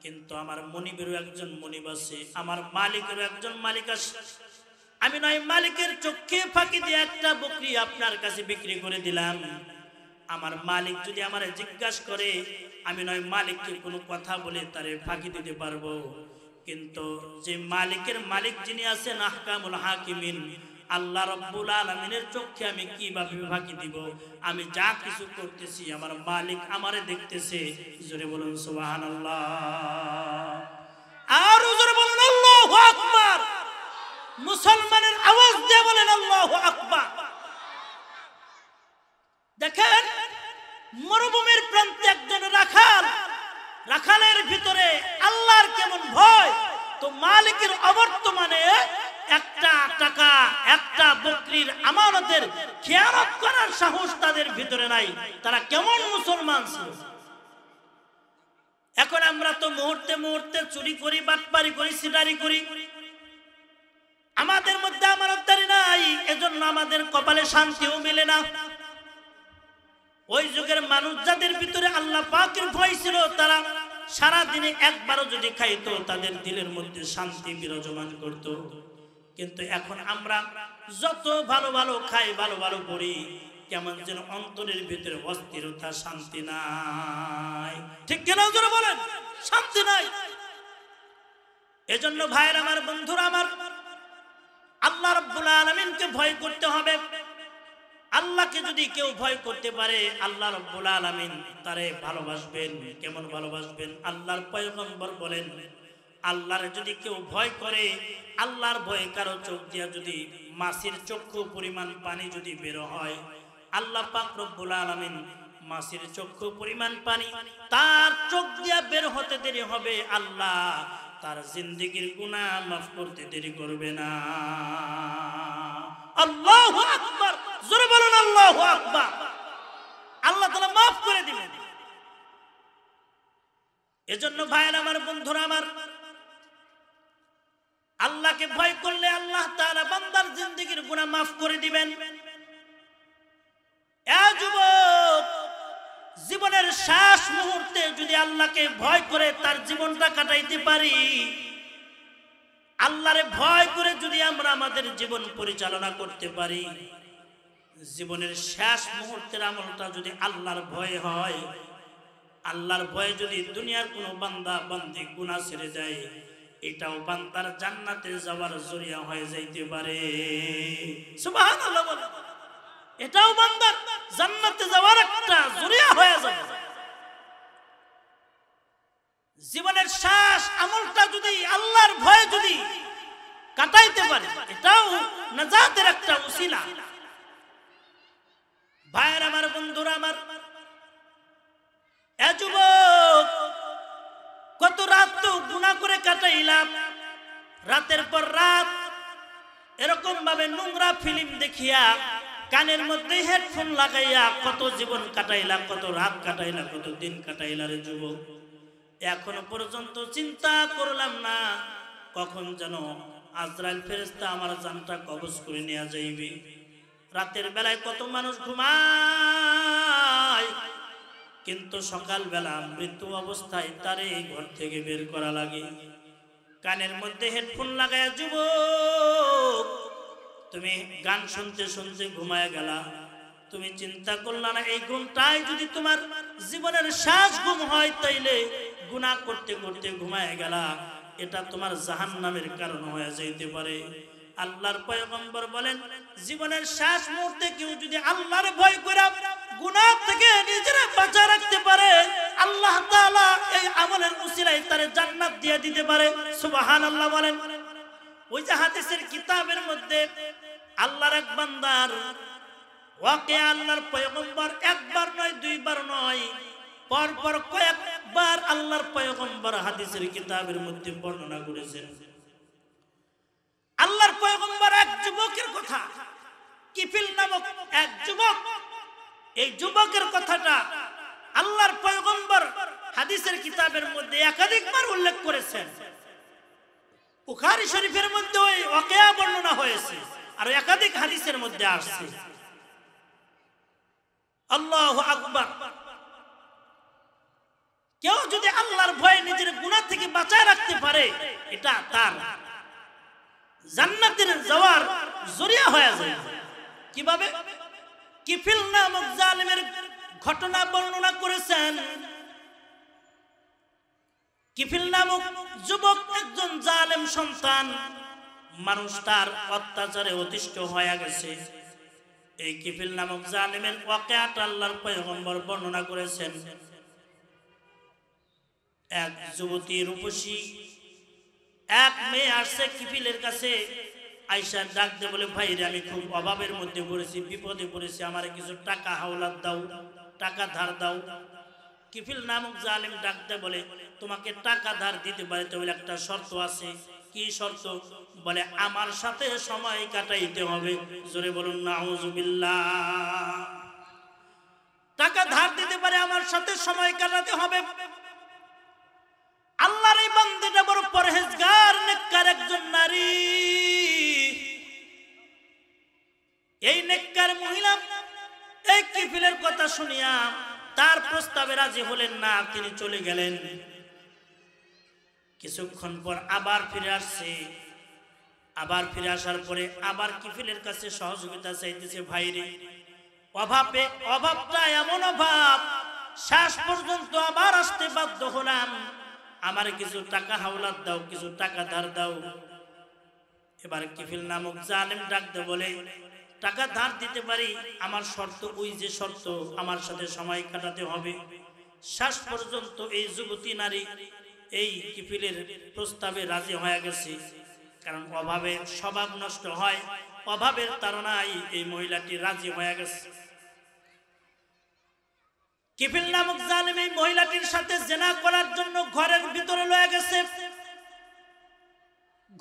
কিন্তু আমার মুনিবেরও একজন মুনিব আছে, আমার মালিকেরও একজন মালিক আছে। আমি নয় মালিকের চোখে ফাঁকি দিয়ে একটা বকরি আপনার কাছে বিক্রি করে দিলাম, আমার মালিক যদি আমারে জিজ্ঞাসা করে, আমি নয় মালিককে কোনো কথা বলে তারে ফাঁকি দিতে পারবো, কিন্তু যে মালিকের মালিক যিনি আছেন আহকামুল হাকিমিন, আল্লাহ রাব্বুল আলামিনের চোখে আমি কিভাবে ফাঁকি দিব? আমি যা কিছু করতেছি আমার মালিক আমারে দেখতেছে। জোরে বলুন সুবহানাল্লাহ, আর জোরে বলুন আল্লাহু আকবার। মুসলমানের আওয়াজ দিয়ে বলেন আল্লাহু আকবার। দেখেন মরুভূমির প্রান্তে একজন রাখাল, রাখালের ভিতরে আল্লাহর কেমন ভয়। তো মালিকের অবর্তমানে একটা টাকা, একটা বকরির আমানতের খেয়ানত করার সাহস তাদের ভিতরে নাই। তারা কেমন মুসলমান ছিল। এখন আমরা তো মুহূর্তে মুহূর্তে চুরি করি, বাটপারি করি, সিটারি করি, আমাদের মধ্যে আমানতদারি নাই, এজন্য আমাদের কপালে শান্তিও মেলে না। ওই যুগের মানুষ যাদের ভিতরে আল্লাহ পাকের ভয় ছিল, তারা সারা দিনে একবারও যদি খাইতো তাদের দিলের মধ্যে শান্তি বিরাজমান করত। কিন্তু এখন আমরা যত ভালো ভালো খাই, ভালো ভালো করি, কেমন যেন অন্তরের ভিতরে অস্থিরতা, শান্তি নাই। ঠিক কিনা জোরে বলেন? শান্তি নাই। এজন্য ভাইয়ের আমার, বন্ধুরা আমার, আল্লাহ রাব্বুল আলামিনকে ভয় করতে হবে। আল্লাহকে যদি কেউ ভয় করতে পারে, আল্লাহ রাব্বুল আলামিন তারে ভালোবাসবেন। কেমন ভালোবাসবেন? আল্লাহর পয়গম্বর বলেন, আল্লাহর যদি কেউ ভয় করে, আল্লাহর ভয়ে কারো চোখ দিয়া যদি মাছের চক্ষু পরিমাণ পানি যদি বের হয়, আল্লাহ পাক রব্বুল আলামিন মাছের চক্ষু পরিমাণ পানি তার চোখ দিয়া বের হতে দেরি হবে, আল্লাহ তার জিন্দেগীর গুনাহ মাফ করতে দেরি করবে না। আল্লাহু আকবার, জোরে বলুন আল্লাহু আকবার। আল্লাহ তাআলা মাফ করে দিবেন। এজন্য ভাইয়েরা আমার, বন্ধুরা আমার, আল্লাহকে ভয় করলে আল্লাহ তাআলা বান্দার জিন্দেগীর গুনাহ মাফ করে দিবেন। এ যুবক, জীবনের শেষ মুহূর্তে যদি আল্লাহকে ভয় করে তার জীবনটা কাটাইতে পারি, আল্লাহরে ভয় করে যদি আমরা আমাদের জীবন পরিচালনা করতে পারি, জীবনের শেষ মুহূর্তের আমলটা যদি আল্লাহর ভয় হয়, আল্লাহর ভয়ে যদি দুনিয়ার কোনো বান্দা বান্দি গুনাহ ছেড়ে যায়, এটাও বান্দার জান্নাতে যাওয়ার জরিয়া হয়ে যাইতে পারে। সুবহানাল্লাহ বলেন। এটাও বান্দার জান্নাতে যাওয়ার একটা জরিয়া হয়ে যাবে। জীবনের শেষ আমলটা যদি আল্লাহর ভয়ে যদি কাটাইতে পারে, এটাও নাজাতের একটা উসিলা। ভাইয়ের আমার, বন্ধুরা আমার, এ যুবক, কত রাত তো গুনাহ করে কাটাইলাম, রাতের পর রাত এরকম ভাবে নোংরা ফিল্ম দেখিয়া, কানের মধ্যে হেডফোন লাগাইয়া কত জীবন কাটাইলা, কত রাত কাটাইলা, কত দিন কাটাইলা রে যুবক। এখনো পর্যন্ত চিন্তা করলাম না কখন যেন আজরাইল ফেরেশতা আমার জানটা কবজ করে নিয়ে যাইবে। রাতের বেলায় কত মানুষ ঘুমায়, কিন্তু সকালবেলা মৃত্যু অবস্থায় তারে ঘর থেকে বের করা লাগে। কানের মধ্যে হেডফোন লাগায়া যুবক তুমি গান শুনতে শুনতে ঘুমায় গেলা। তুমি চিন্তা করলা না এই ঘুমটাই যদি তোমার জীবনের শেষ ঘুম হয়, তাইলে গুনাহ করতে করতে ঘুমায় গেলা, এটা তোমার জাহান্নামের কারণ হয়ে যাইতে পারে। আল্লাহর পয়গম্বর বলেন, জীবনের শেষ মুহূর্তে কেউ যদি আল্লাহর ভয় করে গুনাহ থেকে নিজেরা বাঁচিয়ে রাখতে পারে, আল্লাহ তাআলা এই আমলের উসিলায় তারে জান্নাত দিয়ে দিতে পারে। সুবহানাল্লাহ বলেন। ওই যে হাদিসের কিতাবের মধ্যে আল্লাহর এক বান্দার ওয়াকিয়া আল্লাহর পয়গম্বর একবার নয়, দুইবার নয়, পরপর কয়েকবার আল্লাহর পয়গম্বর হাদিসের কিতাবের মধ্যে বর্ণনা করেছেন। আল্লাহর পয়গম্বর এক যুবকের কথা, কিফিল নামক এক যুবক, এই যুবকের কথাটা আল্লাহর পয়গম্বর হাদিসের কিতাবের মধ্যে একাধিকবার উল্লেখ করেছেন। বুখারী শরীফের মধ্যে ওই ওয়াকিয়া বর্ণনা হয়েছে, আর একাধিক হাদিসের মধ্যে আসছে। আল্লাহু আকবার। কেউ যদি আল্লাহর ভয়ে নিজের গুনাহ থেকে বাঁচায় রাখতে পারে, এটা তার জান্নাতের যাওয়ার জরিয়া হয়ে যায়। কিভাবে? কিফিল নামক জালেমের ঘটনা বর্ণনা করেছেন। কিফিল নামক যুবক একজন জালেম সন্তান, মানুষ তার অত্যাচারে অতিষ্ঠ হয়ে গেছে। এই কিফিল নামক জালেমের ওয়াকিয়াটা আল্লাহর পয়গম্বর বর্ণনা করেছেন। এক যুবতী রূপসী এক মেয়ে আসছে কিফিলের কাছে, আয়েশা ডাক দিয়ে বলে, ভাই রে, আমি খুব অভাবের মধ্যে পড়েছি, বিপদে পড়েছি, আমার কিছু টাকা হাওলাত দাও, টাকা ধার দাও। কিফিল নামক জালেম ডাক দিয়ে বলে, তোমাকে টাকা ধার দিতে পারে, তবে একটা শর্ত আছে। কি শর্ত? বলে, আমার সাথে সময় কাটাইতে হবে। জোরে বলুন নাউজুবিল্লাহ। টাকা ধার দিতে পারে, আমার সাথে সময় কাটাতে হবে। আল্লাহর এই বান্দাটা বড় পরহেজগার নেককার একজন নারী। এই নেককার মহিলা এই কিফিলের কথা শুনিয়া তার প্রস্তাবে রাজি হলেন না, তিনি চলে গেলেন। কিছুক্ষণ পর আবার ফিরে আসছে। আবার ফিরে আসার পরে আবার কিফিলের কাছে সহযোগিতা চাইতেছে। ভাইরে, অভাবটা এমন অভাব, শেষ পর্যন্ত আবার আসতে বাধ্য হলাম, আমার কিছু টাকা হাওলাত দাও, কিছু টাকা ধার দাও। এবার কিফিল নামক জালেম ডাক দিয়ে বলে, টাকা ধার দিতে পারি, আমার শর্ত ওই যে শর্ত, আমার সাথে সময় কাটাতে হবে। শেষ পর্যন্ত এই যুবতী নারী এই কিফিলের প্রস্তাবে রাজি হয়ে গেছে, কারণ অভাবে স্বভাব নষ্ট হয়, অভাবের তাড়নায় এই মহিলাটি রাজি হয়ে গেছে। কিফিল নামক জালেম এই মহিলাটির সাথে জিনা করার জন্য ঘরের ভিতরে লয়ে গেছে।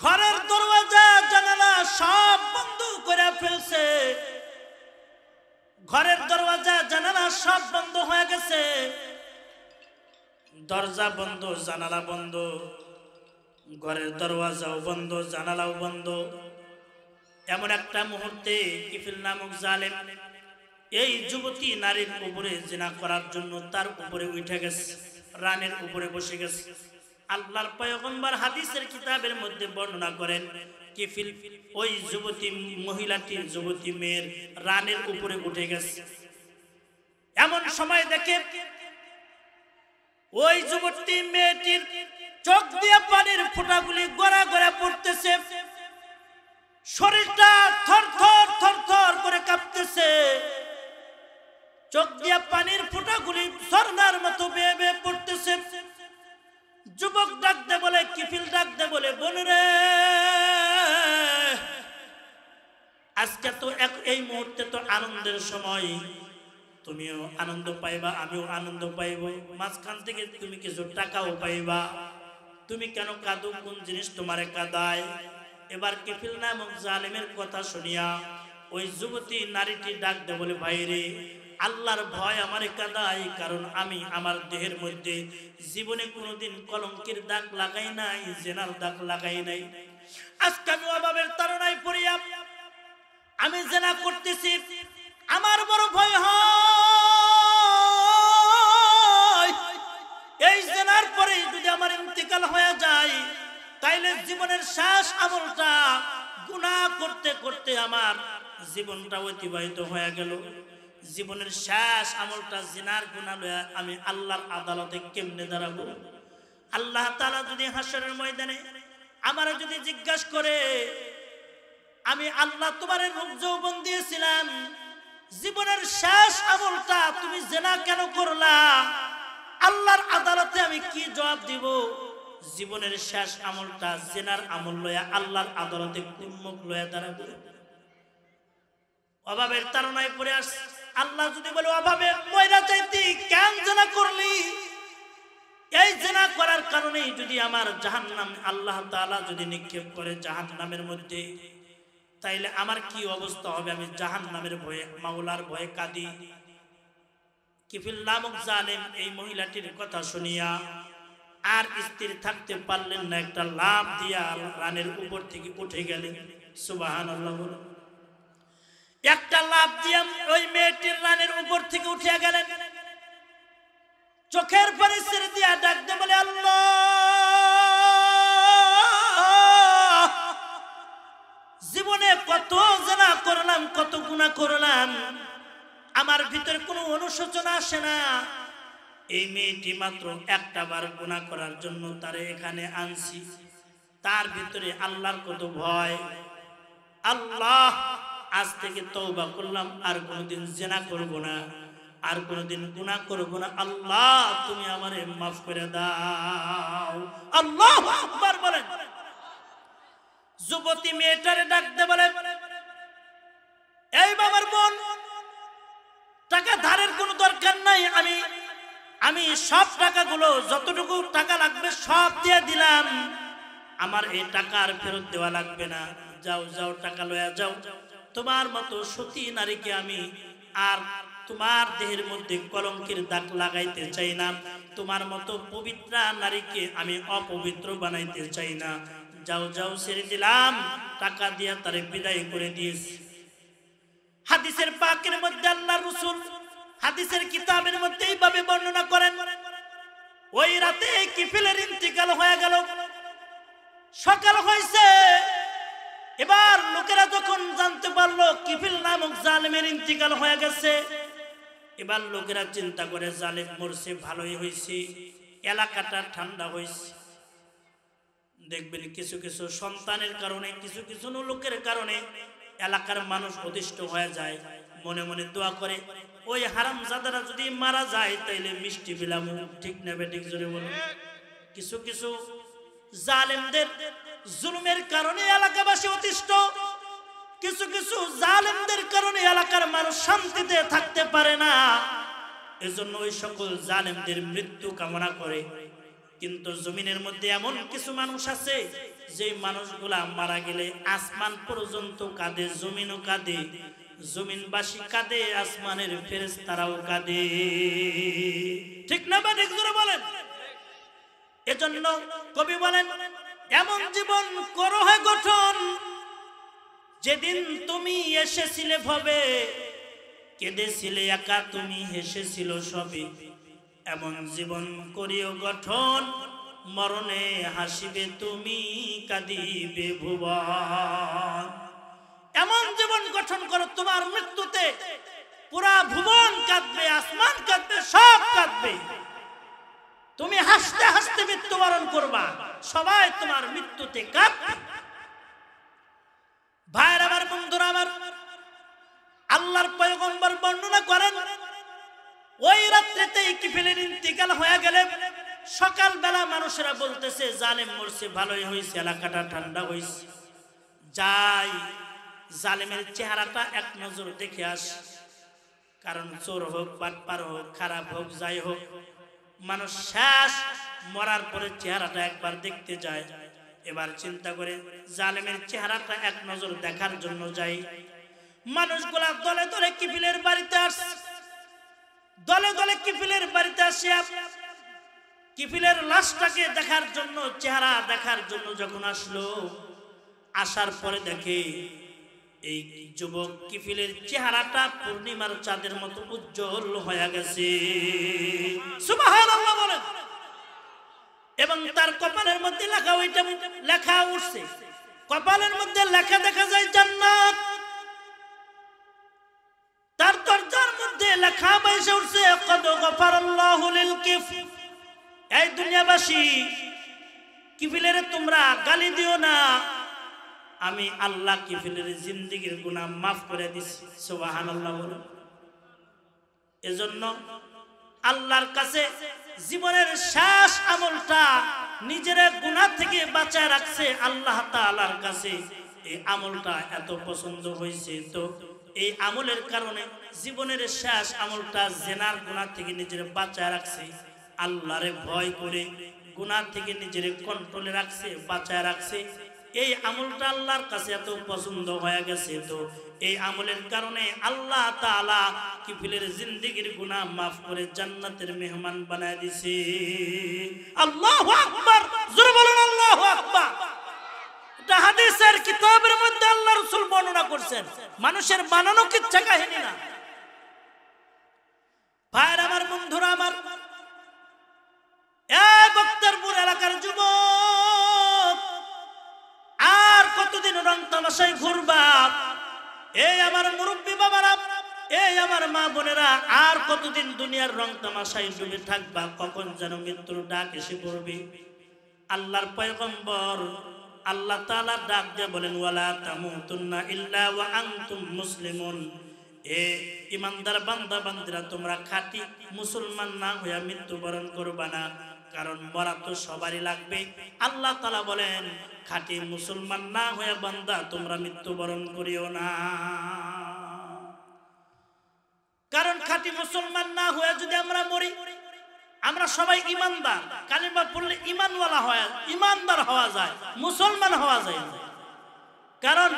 ঘরের দরওয়াজা জানালা সব বন্ধ করে ফেলছে। ঘরের দরওয়াজা জানালা সব বন্ধ হয়ে গেছে। দরজা বন্ধ, জানালা বন্ধ, ঘরের দরওয়াজাও বন্ধ, জানালাও বন্ধ। এমন একটা মুহূর্তে কিফিল নামক জালেম এই যুবতী নারীর উপরে জিনা করার জন্য তার উপরে উঠে গেছে, রানের উপরে বসে গেছে। আল্লাহর পয়গম্বর হাদিসের কিতাবের মধ্যে বর্ণনা করেন কিফিল ওই যুবতী মহিলাটি যুবতী মেয়ের রানের উপরে উঠে গেছে। এমন সময় দেখে ওই যুবতী মেয়েটির চোখ দিয়ে পানির ফোঁটাগুলি গড়া গড়া পড়তেছে, শরীরটা থরথর থরথর করে কাঁপতেছে, চোখ দিয়ে পানির ফোঁটাগুলি ঝর্ণার মতো বেয়ে বেয়ে পড়তেছে। যুবক ডাকতে বলে, কিফিল ডাকতে বলে, বোনরে আজকে তো এই মুহূর্তে তো আনন্দের সময়, তুমিও আনন্দ পাইবা আমিও আনন্দ পাইব, মাঝখান থেকে তুমি কিছু টাকাও পাইবা, তুমি কেন কাঁদো, কোন জিনিস তোমারে কাঁদায়? এবার কিফিল নামক জালেমের কথা শুনিয়া ওই যুবতী নারীটি ডাকতে বলে, ভাইরে আল্লাহর ভয় আমারে কাঁদায়, কারণ আমি আমার দেহের মধ্যে জীবনে কোনোদিন কলঙ্কের দাগ লাগাই নাই, জেনার দাগ লাগাই নাই। আজকে আমি অভাবের তাড়নায় পড়িয়া আমি জেনা করতেছি, আমার বড় ভয় হয় এই জেনার পরে যদি আমার ইন্তিকাল হয়ে যায়, তাইলে জীবনের শেষ আমলটা গুনাহ করতে করতে আমার জীবনটা অতিবাহিত হয়ে গেল। জীবনের শেষ আমলটা জিনার গুনাহ লয়া আমি আল্লাহর আদালতে কেমনে দাঁড়াবো? আল্লাহ তাআলা যদি হাসরের ময়দানে আমারে যদি জিজ্ঞাসা করে, আমি আল্লাহ তোমারে রূপ যৌবন দিয়েছিলাম, জীবনের শেষ আমলটা তুমি জিনা কেন করলা? আল্লাহর আদালতে আমি কি জবাব দিব? জীবনের শেষ আমলটা জিনার আমল লয়া আল্লাহর আদালতে কোন মুখ লয়া দাঁড়াবো? অভাবের তাড়নায় পড়ে আস, আল্লাহ যদি বলে অভাবে ময়রা চাইতি কেন জিনা করলি? এই জিনা করার কারণেই যদি আমার জাহান্নাম আল্লাহ তাআলা যদি নিক্ষেপ করে জাহান্নামের মধ্যে, তাইলে আমার কি অবস্থা হবে? আমি জাহান্নামের ভয়ে মাওলার ভয়ে কাঁদি। কিফিল নামক জালেম এই মহিলাটির কথা শুনিয়া আর স্থির থাকতে পারলেন না, একটা লাফ দিয়া রানের উপর থেকে উঠে গেলেন। সুবহানাল্লাহ। একটা লাফ দিয়া ওই মেয়েটির রানের উপর থেকে উঠে গেলেন, চোখের পানি ছেড়ে দিয়া ডাকতে বলে, আল্লাহ জীবনে কত জিনা করলাম, কত গুনাহ করলাম, আমার ভিতরে কোনো অনুশোচনা আসে না। এই মেয়েটি মাত্র একটা বার গুনাহ করার জন্য তারে এখানে আনছি, তার ভিতরে আল্লাহর কত ভয়। আল্লাহ আজ থেকে তওবা করলাম, আর কোনোদিন জিনা করব না, আর কোনোদিন গুনাহ করব না। আল্লাহ তুমি আমারে মাফ করে দাও। আল্লাহু আকবার বলেন। যুবতী মেয়েটারে ডাকতে বলে, এই বাবার বোন, টাকা ধারের কোনো দরকার নাই, আমি সব টাকাগুলো যতটুকু টাকা লাগবে সব দিয়ে দিলাম, আমার এই টাকা আর ফেরত দেওয়া লাগবে না, যাও যাও টাকা লয়া যাও। তোমার মতো সতী নারীকে আমি আর তোমার দেহের মধ্যে কলঙ্কের দাগ লাগাইতে চাই না, তোমার মতো পবিত্রা নারীকে আমি অপবিত্র বানাইতে চাই না, যাও যাও ছেড়ে দিলাম। টাকা দিয়া তারে বিদায় করে দিয়েছি। হাদিসের পাকের মধ্যে আল্লাহর রাসূল হাদিসের কিতাবের মধ্যে এইভাবে বর্ণনা করেন, ওই রাতে কিফিলের ইন্তিকাল হয়ে গেল। সকাল হয়েছে, এবার লোকেরা যখন জানতে পারলো কিফিল নামক জালেমের ইন্তিকাল হয়ে গেছে, এবার লোকেরা চিন্তা করে জালেম মরছে, ভালোই হয়েছে, এলাকাটা ঠান্ডা হয়েছে। দেখবেন কিছু কিছু সন্তানের কারণে, কিছু কিছু লোকের কারণে এলাকার মানুষ অতিষ্ঠ হয়ে যায়, মনে মনে দোয়া করে, ওই হারামজাদারা যদি মারা যায় তাইলে মিষ্টি বিলামু। ঠিক না বেঠিক জোরে বলুন। কিছু কিছু জালেমদের জুলুমের কারণে এলাকাবাসী অতিষ্ঠ, কিছু কিছু জালেমদের কারণে এলাকার মানুষ শান্তিতে থাকতে পারে না, এজন্য ওই সকল জালেমদের মৃত্যু কামনা করে। কিন্তু জমিনের মধ্যে এমন কিছু মানুষ আছে যে মানুষগুলা মারা গেলে আসমান পর্যন্ত কাঁদে, জমিনও কাঁদে, জমিনবাসী কাঁদে, আসমানের ফেরেশতারাও কাঁদে। ঠিক না বেঠিক জোরে বলেন। এজন্য কবি বলেন, এমন জীবন করো হে গঠন, যেদিন তুমি এসেছিলে ভবে, কেঁদেছিলে একা তুমি, হেসেছিল সবে। এমন জীবন করিও গঠন, মরণে হাসিবে তুমি কাঁদিবে ভুবন। এমন জীবন গঠন করো তোমার মৃত্যুতে পুরা ভুবন কাঁদবে, আসমান কাঁদবে, সব কাঁদবে। তুমি হাসতে হাসতে মৃত্যুবরণ করবা, সবাই তোমার মৃত্যুতে কাঁদবে। ভাইরা আমার, বন্ধুরা আমার, আল্লাহর পয়গম্বর বর্ণনা করেন ওই রাত্রিতেই কিফিলের ইন্তিকাল হয়ে গেলে সকালবেলা মানুষেরা বলতেছে জালেম মরছে, ভালোই হয়েছে, এলাকাটা ঠান্ডা হয়েছে, যাই জালেমের চেহারাটা এক নজর দেখে আস। কারণ চোর হোক, বাটপার হোক, খারাপ হোক, যাই হোক, মানুষ শেষ মরার পরে চেহারাটা একবার দেখতে যায়। এবার চিন্তা করে জালেমের চেহারাটা এক নজর দেখার জন্য যাই। মানুষগুলা দলে দলে কিফিলের বাড়িতে আসে, দলে দলে কিফিলের বাড়িতে আসিয়া কিফিলের লাশটাকে দেখার জন্য, চেহারা দেখার জন্য যখন আসলো, আসার পরে দেখে এই যুবক কিফিলের চেহারাটা পূর্ণিমার চাঁদের মতো উজ্জ্বল হয়ে গেছে। সুবহানাল্লাহ বলেন। এবং তার কপালের মধ্যে লেখা, ওইটা লেখা উঠছে, কপালের মধ্যে লেখা দেখা যায় জান্নাত। তার দরজার মধ্যে লেখা বাইসে উঠছে কদ গফারাল্লাহু লিল কিফ। এই দুনিয়াবাসী, কিফিলের তোমরা গালি দিও না, আমি আল্লাহ কিফিলের জিন্দেগীর গুনাহ মাফ করে দিছি। সুবহানাল্লাহ বলেন। এজন্য আল্লাহর কাছে জীবনের শেষ আমলটা নিজের গুনাহ থেকে বাঁচায় রাখছে। আল্লাহ তাআলার কাছে এই আমলটা এত পছন্দ হয়েছে, তো এই আমলের কারণে জীবনের শেষ আমলটা জিনার গুনাহ থেকে নিজের বাঁচায় রাখছে। আল্লাহরে ভয় করে গুনাহ থেকে নিজের কন্ট্রোলে রাখছে, বাঁচায় রাখছে। এই আমলটা আল্লাহর কাছে এত পছন্দ হয়ে গেছে, তো এই আমলের কারণে আল্লাহ তাআলা কিফিলের জিন্দেগীর গুনাহ মাফ করে জান্নাতের মেহমান বানায় দিয়েছে। আল্লাহু আকবার, জোরে বলুন আল্লাহু আকবার। এটা হাদিসের কিতাবের মধ্যে আল্লাহ রাসূল বর্ণনা করছেন, মানুষের বানানো কিচ্ছা কাহিনী না। ভাইরা আমার, বন্ধুরা আমার, এই বক্তারপুর এলাকার যুবক, আর কতদিন রং তামাশায় ঘুরবা? এই আমার মুরব্বী বাবারা, এই আমার মা বোনেরা, আর কতদিন দুনিয়ার রং তামাশায় ডুবে থাকবা? কখন যেন মৃত্যুর ডাক এসে পড়বে। আল্লাহর পয়গম্বর আল্লাহ তাআলা ডাক দিয়ে বলেন, ওয়ালা তামুতুন্না ইল্লা ওয়া আনতুম মুসলিমুন। এ ইমানদার বান্দা বান্দিরা, তোমরা খাঁটি মুসলমান না হইয়া মৃত্যুবরণ করবা না, কারণ মরা তো সবারই লাগবে। আল্লাহ তাআলা বলেন, খাঁটি মুসলমান না হইয়া বান্দা তোমরা মৃত্যুবরণ করিও না। কারণ খাঁটি মুসলমান না হইয়া যদি আমরা মরি, আমরা সবাই ইমানদার, কালিমা পড়লে ইমানওয়ালা হয়, ইমানদার হওয়া যায়, মুসলমান হওয়া যায় না। কারণ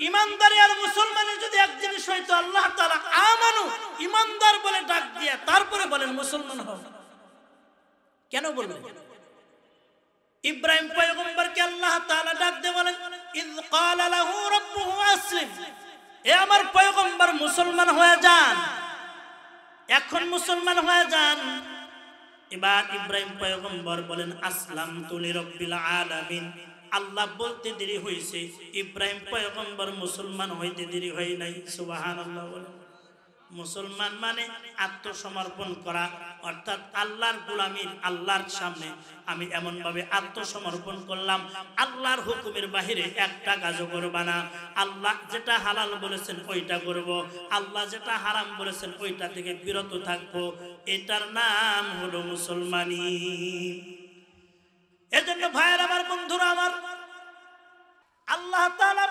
ইমানদারি আর মুসলমানের যদি এক জিনিস হইতো, আল্লাহ তাআলা আমানু, ইমানদার বলে ডাক দিয়া তারপরে বলেন মুসলমান হও। কেন বলবেন? ইব্রাহিম পয়গম্বরকে আল্লাহ তাআলা ডাক দিয়ে বলেন, ইয ক্বালা লাহু রাব্বুহু আসলিম। এ আমার পয়গম্বর, মুসলমান হয়ে যান, এখন মুসলমান হয়ে যান। এবার ইব্রাহিম পয়গম্বর বলেন, আসলামতু লিরাব্বিল আলামিন। আল্লাহ বলতে দেরি হয়েছে, ইব্রাহিম পয়গম্বর মুসলমান হইতে দেরি হয় নাই। সুবহানাল্লাহ বলেন। মুসলমান মানে আত্মসমর্পণ করা, অর্থাৎ আল্লাহর গোলামীর, আল্লাহর সামনে আমি এমন ভাবে আত্মসমর্পণ করলাম, আল্লাহর হুকুমের বাহিরে একটা কাজও করব না। আল্লাহ যেটা হালাল বলেছেন ওইটা করব, আল্লাহ যেটা হারাম বলেছেন ওইটা থেকে বিরত থাকব। এটার নাম হলো মুসলমানি। এজন্য ভাইয়ের আমার, বন্ধুরা আমার, আল্লাহ তাআলা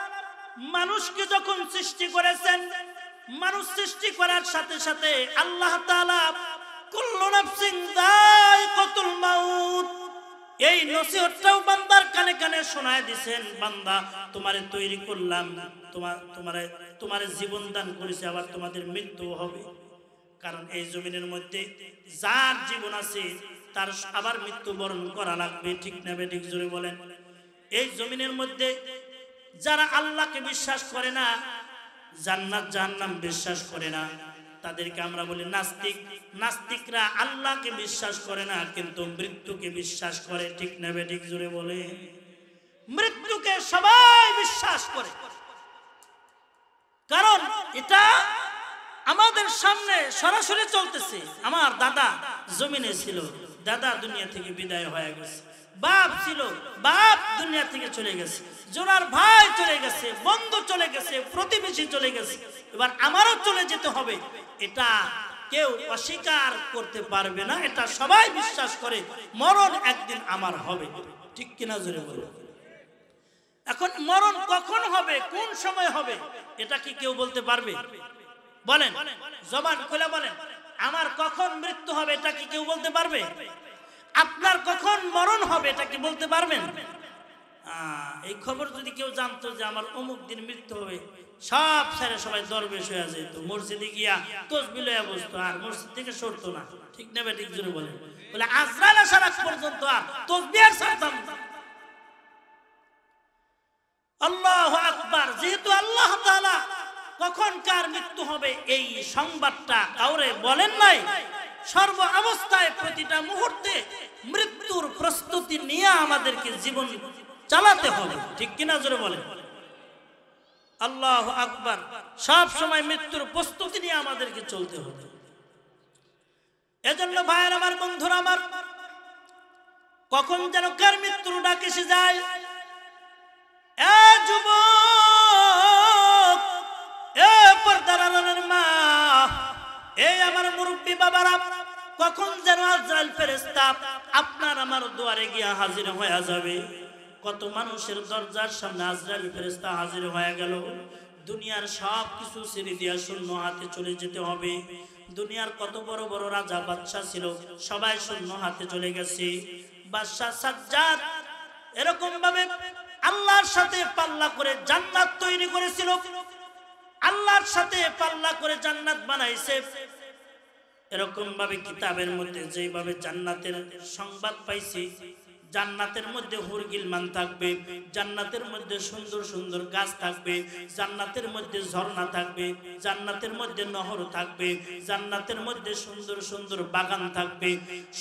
মানুষকে যখন সৃষ্টি করেছেন, মানুষ সৃষ্টি করার সাথে সাথে আল্লাহ তাআলা কুল্লু নাফসিন যায়কাতুল মাউত, এই নসিহতটাও বান্দার কানে কানে শোনায় দিবেন। বান্দা, তোমারে তৈরি করলাম, তোমারে জীবন দান করেছি, আবার তোমাদের মৃত্যু হবে। কারণ এই জমিনের মধ্যে যার জীবন আছে তার আবার মৃত্যুবরণ করা লাগবে, ঠিক না বেঠিক? জোরে বলেন। এই জমিনের মধ্যে যারা আল্লাহকে বিশ্বাস করে না, জান্নাত জাহান্নাম বিশ্বাস করে না, তাদেরকে আমরা বলি নাস্তিক। নাস্তিকরা আল্লাহকে বিশ্বাস করে না, কিন্তু মৃত্যুকে বিশ্বাস করে। ঠিক না বেঠিক? জোরে বলে। মৃত্যুকে সবাই বিশ্বাস করে, কারণ এটা আমাদের সামনে সরাসরি চলতেছে। আমার দাদা জমিনে ছিল, দাদা দুনিয়া থেকে বিদায় হয়ে গেছে। বাপ ছিল, বাপ দুনিয়া থেকে চলে গেছে। জোনার ভাই চলে গেছে, বন্ধু চলে গেছে, প্রতিবেশী চলে গেছে। এবার আমারও চলে যেতে হবে, এটা কেউ অস্বীকার করতে পারবে না। এটা সবাই বিশ্বাস করে, মরণ একদিন আমার হবে। ঠিক কিনা? জোরে বলো। এখন মরণ কখন হবে, কোন সময় হবে, এটা কি কেউ বলতে পারবে? বলেন, জবান খুলে বলেন, আমার কখন মৃত্যু হবে এটা কি কেউ বলতে পারবে? আপনার কখন মরণ হবে এটা কি বলতে পারবেন? এই খবর যদি কেউ জানতো যে আমার অমুক দিন মৃত্যু হবে, সব ছেড়ে সবাই দরবেশ হয়ে যেত, মসজিদে গিয়া তসবিহ লইয়া বসতো, আর মসজিদ থেকে সরতো না। ঠিক না বেঠিক? জোরে বলেন। বলে আজরাইল আসার আগ পর্যন্ত আর তসবিহ আর ছাড়তাম না। আল্লাহু আকবার। যেহেতু আল্লাহ তাআলা কখন কার মৃত্যু হবে এই সংবাদটা কাউরে বলেন নাই, সর্ব অবস্থায় প্রতিটা মুহূর্তে মৃত্যুর প্রস্তুতি নিয়ে আমাদেরকে জীবন চালাতে হবে। ঠিক কিনা? জোরে বলেন। আল্লাহু আকবার। সব সময় মৃত্যুর প্রস্তুতি নিয়ে আমাদেরকে চলতে হবে। এজন্য ভাইয়ের আমার, বন্ধুরা আমার, কখন যেন কার মৃত্যুর ডাক এসে যায়। এ যুবক, এ পর্দার আড়ালের মা, এই আমার মুরব্বী বাবারা, কখন যেন আজরাইল ফেরেশতা আপনার আমার দুয়ারে গিয়া হাজির হয়ে যাবে। কত মানুষের দরজার সামনে আজরাইল ফেরেশতা হাজির হয়ে গেল। দুনিয়ার সব কিছু ছেড়ে দিয়া শূন্য হাতে চলে যেতে হবে। দুনিয়ার কত বড় বড় রাজা বাদশা ছিল, সবাই শূন্য হাতে চলে গেছে। বাদশা সাজ্জাদ এরকম ভাবে আল্লাহর সাথে পাল্লা করে জান্নাত তৈরি করেছিল, আল্লাহর সাথে পাল্লা করে জান্নাত বানাইছে। এরকম ভাবে কিতাবের মধ্যে যেভাবে জান্নাতের সংবাদ পাইছি, জান্নাতের মধ্যে হুরগিলমান থাকবে, জান্নাতের মধ্যে সুন্দর সুন্দর গাছ থাকবে, জান্নাতের মধ্যে ঝর্ণা থাকবে, জান্নাতের মধ্যে নহর থাকবে, জান্নাতের মধ্যে সুন্দর সুন্দর বাগান থাকবে।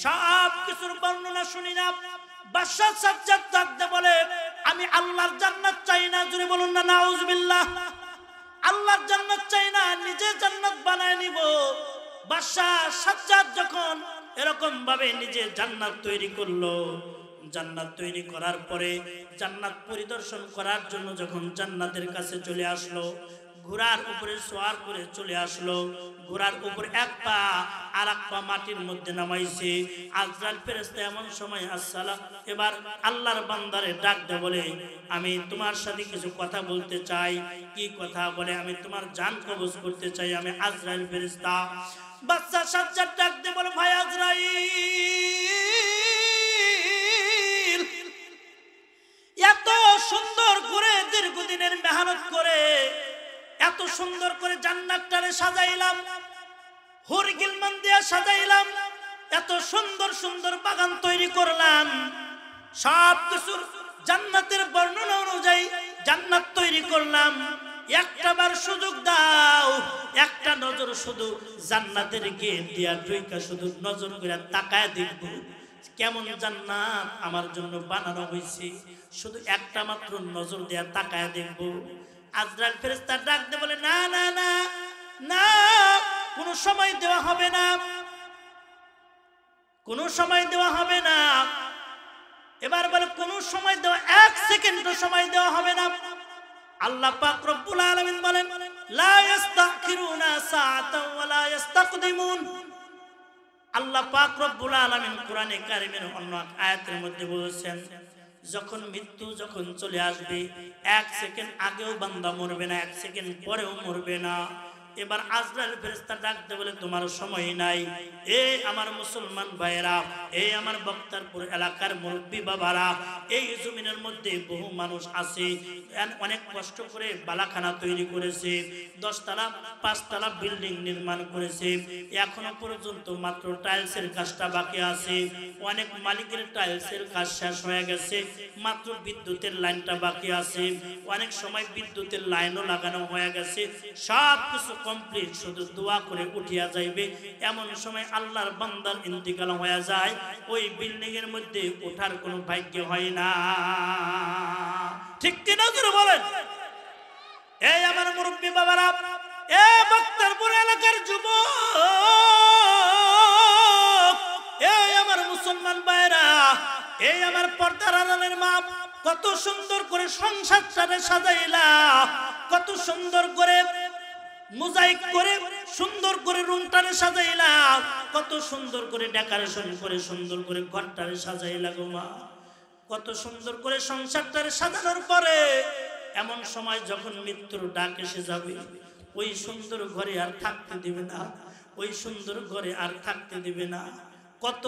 সব কিছুর বর্ণনা শুনি না। বাদশা সাজ্জাদ থাকতে বলে, আমি আল্লাহর জান্নাত চাই না। জোরে বলুন না নাউজুবিল্লাহ। আল্লাহর জান্নাত চাই না, নিজে জান্নাত বানায় নিব। বাদশা সাজ্জাদ যখন এরকম ভাবে নিজে জান্নাত তৈরি করলো, জান্নাত তৈরি করার পরে জান্নাত পরিদর্শন করার জন্য যখন জান্নাতের কাছে চলে আসলো, ঘোড়ার উপরে সওয়ার করে চলে আসলো। ঘোড়ার উপর এক পা আর এক পা মাটির মধ্যে নামাইছে। আজরাইল ফেরেশতা এমন সময় আসসালাম, এবার আল্লাহর বান্দারে ডাক দে, বলে আমি তোমার সাথে কিছু কথা বলতে চাই। কি কথা? বলে আমি তোমার জান কবজ করতে চাই, আমি আজরাইল ফেরেশতা। বাদশা সাজ্জাদ ডাক দে, বলে ভাই আজরাইল, এত সুন্দর করে দীর্ঘদিনের মেহনত করে এত সুন্দর করে জান্নাতটারে সাজাইলাম, হুরগিলমান দিয়ে সাজাইলাম, এত সুন্দর সুন্দর বাগান তৈরি করলাম, সব কিছুর জান্নাতের বর্ণনা অনুযায়ী জান্নাত তৈরি করলাম। একটাবার সুযোগ দাও, একটা নজর শুধু জান্নাতের গেট দিয়া ঢুইকা শুধু নজর করে তাকায় দেখব কেমন জান্নাত আমার জন্য বানানো হয়েছে। শুধু একটা মাত্র নজর দিয়া তাকায় দেখব। আজরাইল ফেরেশতা ডাক দে, বলে না না না না, কোনো সময় দেওয়া হবে না, কোনো সময় দেওয়া হবে না। এবার বলে কোন সময় দেওয়া, এক সেকেন্ডও সময় দেওয়া হবে না। আল্লাহ পাক রব্বুল আলামিন বলেন, লা ইস্তাখিরুনা সাআতাও ওয়া লা ইস্তাকদিমুন। আল্লাহ পাক রব্বুল আলামিন কোরআনে কারীমের অন্য আয়াতের মধ্যে বলেছেন, যখন মৃত্যু যখন চলে আসবে, এক সেকেন্ড আগেও বান্দা মরবে না, এক সেকেন্ড পরেও মরবে না। এবার আজরাইল ফেরেশতা ডাকতে বলে, তোমার সময় নাই। এই আমার মুসলমান ভাইয়েরা, এই আমার বক্তারপুর এলাকার মুরব্বী বাবারা, এই জমিনের মধ্যে বহু মানুষ আছে, অনেক কষ্ট করে বালাখানা তৈরি করেছে, 10 তলা 5 তলা বিল্ডিং নির্মাণ করেছে, এখনো পর্যন্ত মাত্র টাইলসের কাজটা বাকি আছে। অনেক মালিকের টাইলসের কাজ শেষ হয়ে গেছে, মাত্র বিদ্যুতের লাইনটা বাকি আছে। অনেক সময় বিদ্যুতের লাইনও লাগানো হয়ে গেছে। সব কিছু কমপ্লিট, শুধু দোয়া করে উঠিয়া যাইবে। এমন সময় আল্লাহর বান্দার ইন্তিকাল হয়ে যায়, ওই বিল্ডিং এর মধ্যে ওঠার কোনো ভাগ্য হয় না। ঠিক কিনা জোরে বলেন? এই আমার মুরব্বী বাবারা, এ বক্তারপুর এলাকার যুবক, এই আমার মুসলমান ভাইরা, এই আমার পর্দার আড়ালের মা, কত সুন্দর করে সংসারটারে সাজাইলা, কত সুন্দর করে মোজাইক করে সুন্দর করে রুমটারে সাজাইলা, কত সুন্দর করে ডেকোরেশন করে সুন্দর করে ঘরটারে সাজাইলা গো মা। কত সুন্দর করে সংসারটারে সাজানোর পরে এমন সময় যখন মৃত্যুর ডাক এসে যাবে, ওই সুন্দর ঘরে আর থাকতে দিবে না, ওই সুন্দর ঘরে আর থাকতে দিবে না। কত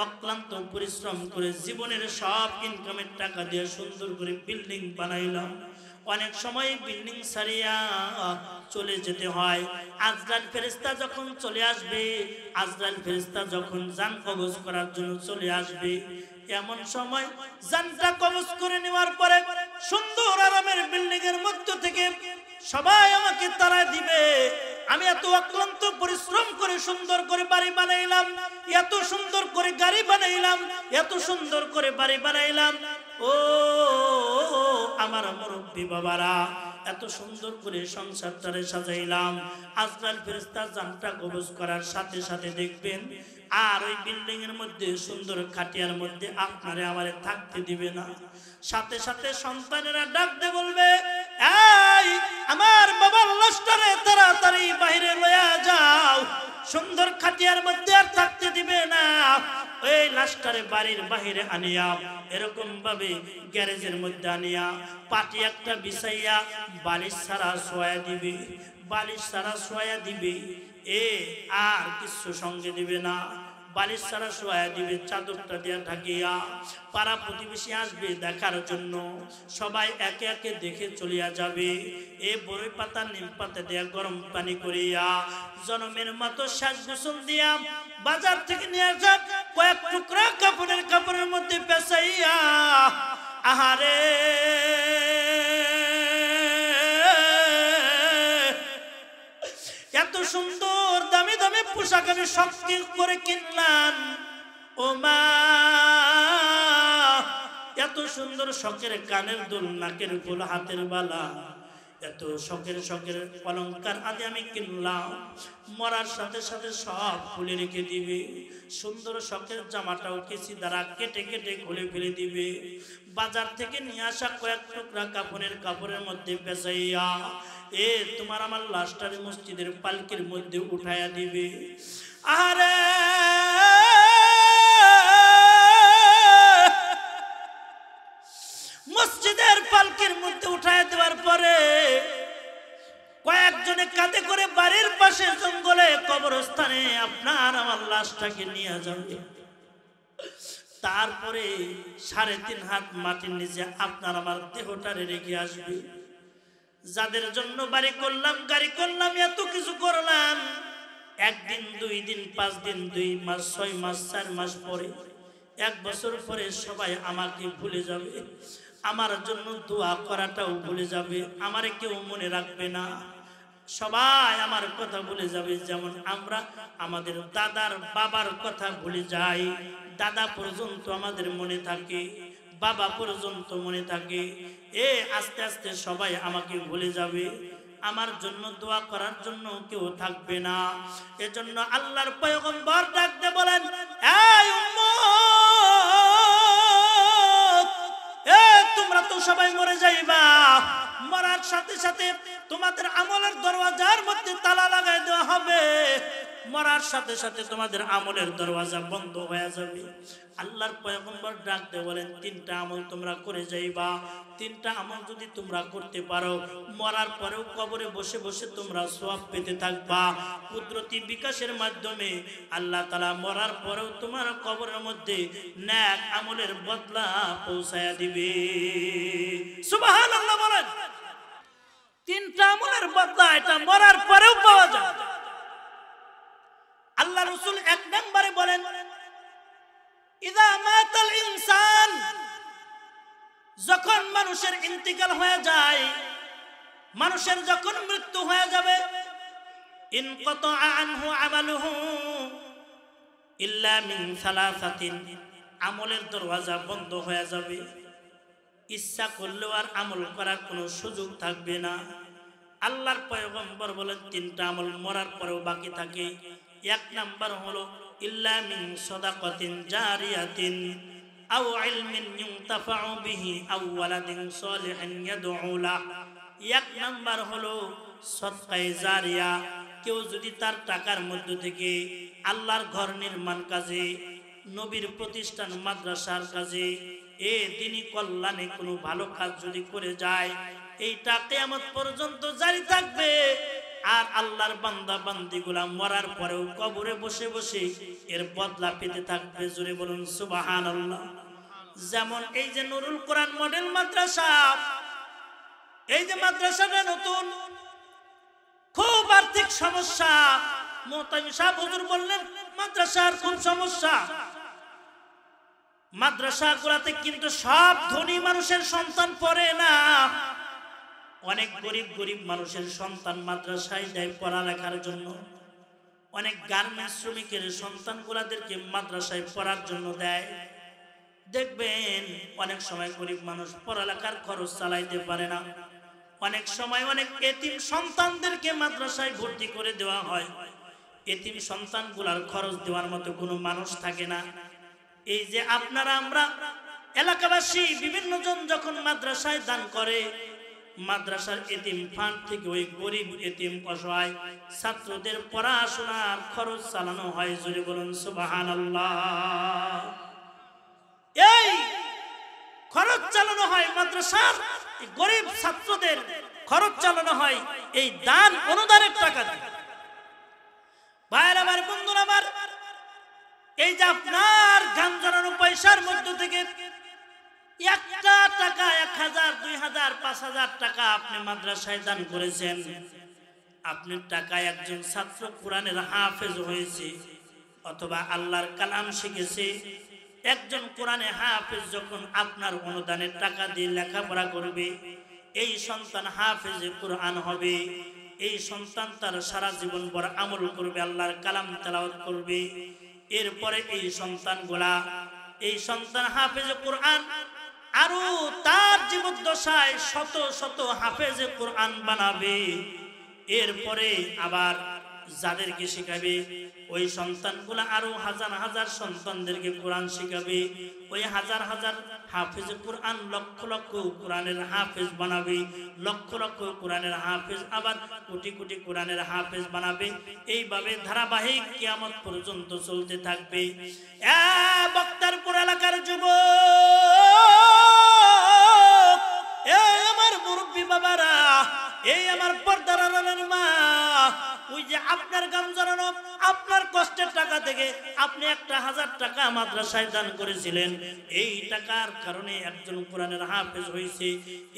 অক্লান্ত পরিশ্রম করে জীবনের সব ইনকামের টাকা দিয়ে সুন্দর করে বিল্ডিং বানাইলাম, অনেক সময় বিল্ডিং ছাড়িয়া চলে যেতে হয়। আজরাইল ফেরেশতা যখন চলে আসবে, আজরাইল ফেরেশতা যখন জান কবজ করার জন্য চলে আসবে, এমন সময় জানটা কবজ করে নেওয়ার পরে সুন্দর আরামের বিল্ডিং এর মধ্য থেকে সবাই আমাকে তাড়া দিবে। আমি এত অক্লান্ত পরিশ্রম করে সুন্দর করে বাড়ি বানাইলাম, এত সুন্দর করে গাড়ি বানাইলাম, এত সুন্দর করে বাড়ি বানাইলাম। ও আমার মুরব্বী বাবারা, এত সুন্দর করে সংসারটারে সাজাইলাম। আজরাইল ফেরেশতা জানটা কবজ করার সাথে সাথে দেখবেন আর ওই বিল্ডিং এর মধ্যে সুন্দর খাটিয়ার মধ্যে আপনারে আমারে থাকতে দিবে না। সাথে সাথে সন্তানেরা ডাক দিয়ে বলবে, এই আমার বাবার লাশটারে তাড়াতাড়ি বাইরে লইয়া যাও, সুন্দর খাটিয়ার মধ্যে আর থাকতে দিবে না। ওই লাশটারে বাড়ির বাহিরে আনিয়া এরকম ভাবে গ্যারেজের মধ্যে আনিয়া পাটি একটা বিছাইয়া বালিশ ছাড়া শোয়া দিবে, বালিশ ছাড়া শোয়া দিবে। আর কিছু সঙ্গে দিবে না, বালিশ ছাড়া শোয়া দিবে, চাদরটা দিয়া ঢাকিয়া। পাড়া প্রতিবেশী আসবে দেখার জন্য, সবাই একে একে দেখে চলিয়া যাবে। বড়ই পাতা নিম পাতা দিয়া গরম পানি করিয়া জনমের মতো শ্বাস গোসল দিয়া বাজার থেকে নিয়ে আসা কয়েক টুকরা কাপড়ের মধ্যে পেঁচাইয়া, আহারে এত সুন্দর দামি দামি পোশাক আমি শক্তি করে কিনলাম, ও মা এত সুন্দর শখের কানের দুল, নাকের ফুল, হাতের বালা, এত শখের শখের অলংকার আদি আমি কিনলাম। মরার সাথে সাথে সব খুলে রেখে দিবে। সুন্দর শখের জামাটাও কেসি দ্বারা কেটে কেটে খুলে ফেলে দিবে। বাজার থেকে নিয়ে আসা কয়েক টুকরা কাপড়ের মধ্যে পেঁচাইয়া তোমার আমার লাশটারে মসজিদের পালকির মধ্যে উঠাইয়া দিবে। আরে মসজিদের পালকির মধ্যে উঠাইয়া দেওয়ার পরে কয়েকজনে কাঁধে করে বাড়ির পাশে জঙ্গলে কবরস্থানে আপনার আমার লাশটাকে নিয়ে যাবে। তারপরে 3.5 হাত মাটির নিচে আপনার আমার দেহটারে রেখে আসবে। যাদের জন্য বাড়ি করলাম, গাড়ি করলাম, এত কিছু করলাম, 1 দিন 2 দিন 5 দিন 2 মাস 6 মাস 4 মাস পরে 1 বছর পরে সবাই আমাকে ভুলে যাবে, আমার জন্য দোয়া করাটাও ভুলে যাবে, আমারে কেউ মনে রাখবে না, সবাই আমার কথা ভুলে যাবে। যেমন আমরা আমাদের দাদার বাবার কথা ভুলে যাই, দাদা পর্যন্ত আমাদের মনে থাকে, বাবা পর্যন্ত মনে থাকে। আস্তে আস্তে সবাই আমাকে ভুলে যাবে, আমার জন্য দোয়া করার জন্য কেউ থাকবে না। এজন্য আল্লাহর পয়গম্বর ডাকতে বলেন, এই উম্মত, তোমরা তো সবাই মরে যাইবা, মরার সাথে সাথে তোমাদের আমলের দরওয়াজার মধ্যে তালা লাগাই দেওয়া হবে, মরার সাথে সাথে তোমাদের আমলের দরওয়াজা বন্ধ হয়ে যাবে। আল্লাহর পয়গম্বর ডাকতে বলেন, 3টা আমল তোমরা করে যাইবা। 3টা আমল যদি তোমরা করতে পারো, মরার পরেও কবরে বসে বসে তোমরা সওয়াব পেতে থাকবা। কুদরতি বিকাশের মাধ্যমে আল্লাহ তাআলা মরার পরেও তোমার কবরের মধ্যে নেক আমলের বদলা পৌঁছায়া দিবে। সুবহানাল্লাহ বলেন। 3টা আমলের বদলা এটা মরার পরেও পাওয়া যায়। আল্লাহ রাসূল 1 নম্বরে বলেন, ইযা মাতাল ইনসান, যখন মানুষের ইন্তিকাল হয়ে যায়, মানুষের যখন মৃত্যু হয়ে যাবে, ইনকাতা আনহু আমালুহু ইল্লা মিন সালাসাতিন, আমলের দরওয়াজা বন্ধ হয়ে যাবে, ইচ্ছা করলেও আর আমল করার কোনো সুযোগ থাকবে না। আল্লাহর পয়গম্বর বলেন তিনটা আমল মরার পরেও বাকি থাকে। এক নাম্বার হলো ইল্লা মিন সাদাকাতিন জারিয়াতিন আও ইলমিন ইউনতাফাউ বিহি আও ওয়ালাদিন সালিহিন ইয়াদউ লাহ। এক নাম্বার হলো সদকায়ে জারিয়া, কেউ যদি তার টাকার মধ্য থেকে আল্লাহর ঘর নির্মাণ কাজে, নবীর প্রতিষ্ঠান মাদ্রাসার কাজে, দিনই কল্যাণে কোনো ভালো কাজ যদি করে যায়, এইটা কিয়ামত পর্যন্ত জারি থাকবে। আর আল্লাহর বান্দা বান্দিগুলা মরার পরেও কবরে বসে বসে এর বদলা পেতে থাকবে। জোরে বলুন সুবহানাল্লাহ। যেমন এই যে নুরুল কোরআন মডেল মাদ্রাসা, এই যে মাদ্রাসাটা নতুন, খুব আর্থিক সমস্যা। মুহতামিম সাহেব হুজুর বললেন মাদ্রাসার খুব সমস্যা। মাদ্রাসাগুলোতে কিন্তু সব ধনী মানুষের সন্তান পড়ে না, অনেক গরিব গরিব মানুষের সন্তান মাদ্রাসায় যায় পড়ালেখার জন্য। অনেক গার্মেন্টস শ্রমিকের সন্তানগুলাদেরকে মাদ্রাসায় পড়ার জন্য দেয়। দেখবেন অনেক সময় গরিব মানুষ পড়ালেখার খরচ চালাইতে পারে না, অনেক সময় অনেক এতিম সন্তানদেরকে মাদ্রাসায় ভর্তি করে দেওয়া হয়। এতিম সন্তানগুলার খরচ দেওয়ার মতো কোনো মানুষ থাকে না। এই যে আপনারা আমরা এলাকাবাসী বিভিন্ন জন যখন মাদ্রাসায় দান করে, মাদ্রাসার এতিম ফান্ড থেকে ওই গরিব এতিম অসহায় ছাত্রদের পড়াশোনার খরচ চালানো হয়। জোরে বলুন সুবহানাল্লাহ। এই খরচ চালানো হয় মাদ্রাসার গরিব ছাত্রদের, খরচ চালানো হয় এই দান অনুদানের টাকা দিয়ে। ভাইয়ের আমার, বন্ধুরা আমার, এই যে আপনার গান জড়ানো পয়সার মধ্য থেকে একটা টাকা 1000, 2000, 5000 টাকা আপনি মাদ্রাসায় দান করেছেন, আপনার টাকায় একজন ছাত্র কোরআনের হাফেজ হয়েছে অথবা আল্লাহর কালাম শিখেছে। একজন কোরআনে হাফেজ যখন আপনার অনুদানের টাকা দিয়ে লেখাপড়া করবে, এই সন্তান হাফেজে কোরআন হবে। এই সন্তান তার সারা জীবন ভর আমল করবে, আল্লাহর কালাম তেলাওয়াত করবে। এরপরে এই সন্তান হাফেজে কোরআন আরো তার জীবদ্দশায় শত শত হাফেজে কোরআন বানাবে। এরপরে আবার যাদেরকে শেখাবে ওই সন্তানগুলা আরো হাজার হাজার সন্তানদেরকে কোরআন শেখাবে। ওই হাজার হাজার হাফেজ কোরআন লক্ষ লক্ষ কোরআনের হাফেজ বানাবে, লক্ষ লক্ষ কোরআনের হাফেজ আবার কোটি কোটি কোরআনের হাফেজ বানাবে। এইভাবে ধারাবাহিক কিয়ামত পর্যন্ত চলতে থাকবে। বক্তারপুর এলাকার যুবক, আমার মুরব্বী বাবারা, এই আমার পর্দার আড়ালের মা, ওই যে আপনার গাম জড়ানো আপনার কষ্টের টাকা থেকে আপনি 1000 টাকা মাদ্রাসায় দান করেছিলেন, এই টাকার কারণে একজন কোরআনের হাফেজ হয়েছে।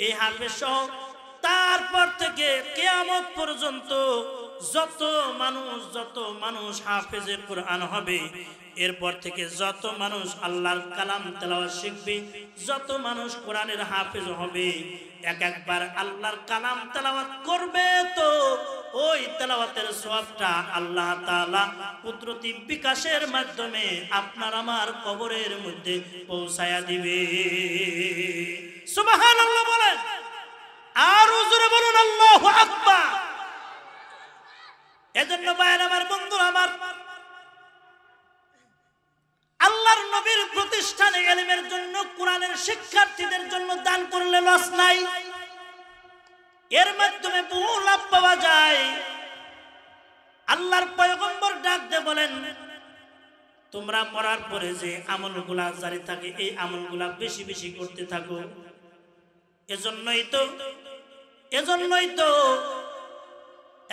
এই হাফেজ সহ তারপর থেকে কিয়ামত পর্যন্ত যত মানুষ হাফেজে কোরআন হবে, এরপর থেকে যত মানুষ আল্লাহর কালাম তেলাওয়াত শিখবে, যত মানুষ কোরআনের হাফেজ হবে, একবার আল্লাহর কালাম তেলাওয়াত করবে তো ওই তেলাওয়াতের সওয়াবটা আল্লাহ তাআলা কুদরতি বিকাশের মাধ্যমে আপনার আমার কবরের মধ্যে পৌঁছায়া দিবে। সুবহানাল্লাহ বলেন, আর জোরে বলুন আল্লাহু আকবার। এজন্য ভাইয়ের আমার, বন্ধুরা আমার, আল্লাহর নবীর প্রতিষ্ঠানে ইলমের জন্য কোরআনের শিক্ষার্থীদের জন্য দান করলে লস নাই, এর মাধ্যমে বহু লাভ পাওয়া যায়। আল্লাহর পয়গম্বর ডাক দিয়ে বলেন, তোমরা মরার পরে যে আমলগুলা জারি থাকে এই আমলগুলা বেশি বেশি করতে থাকো। এজন্যই তো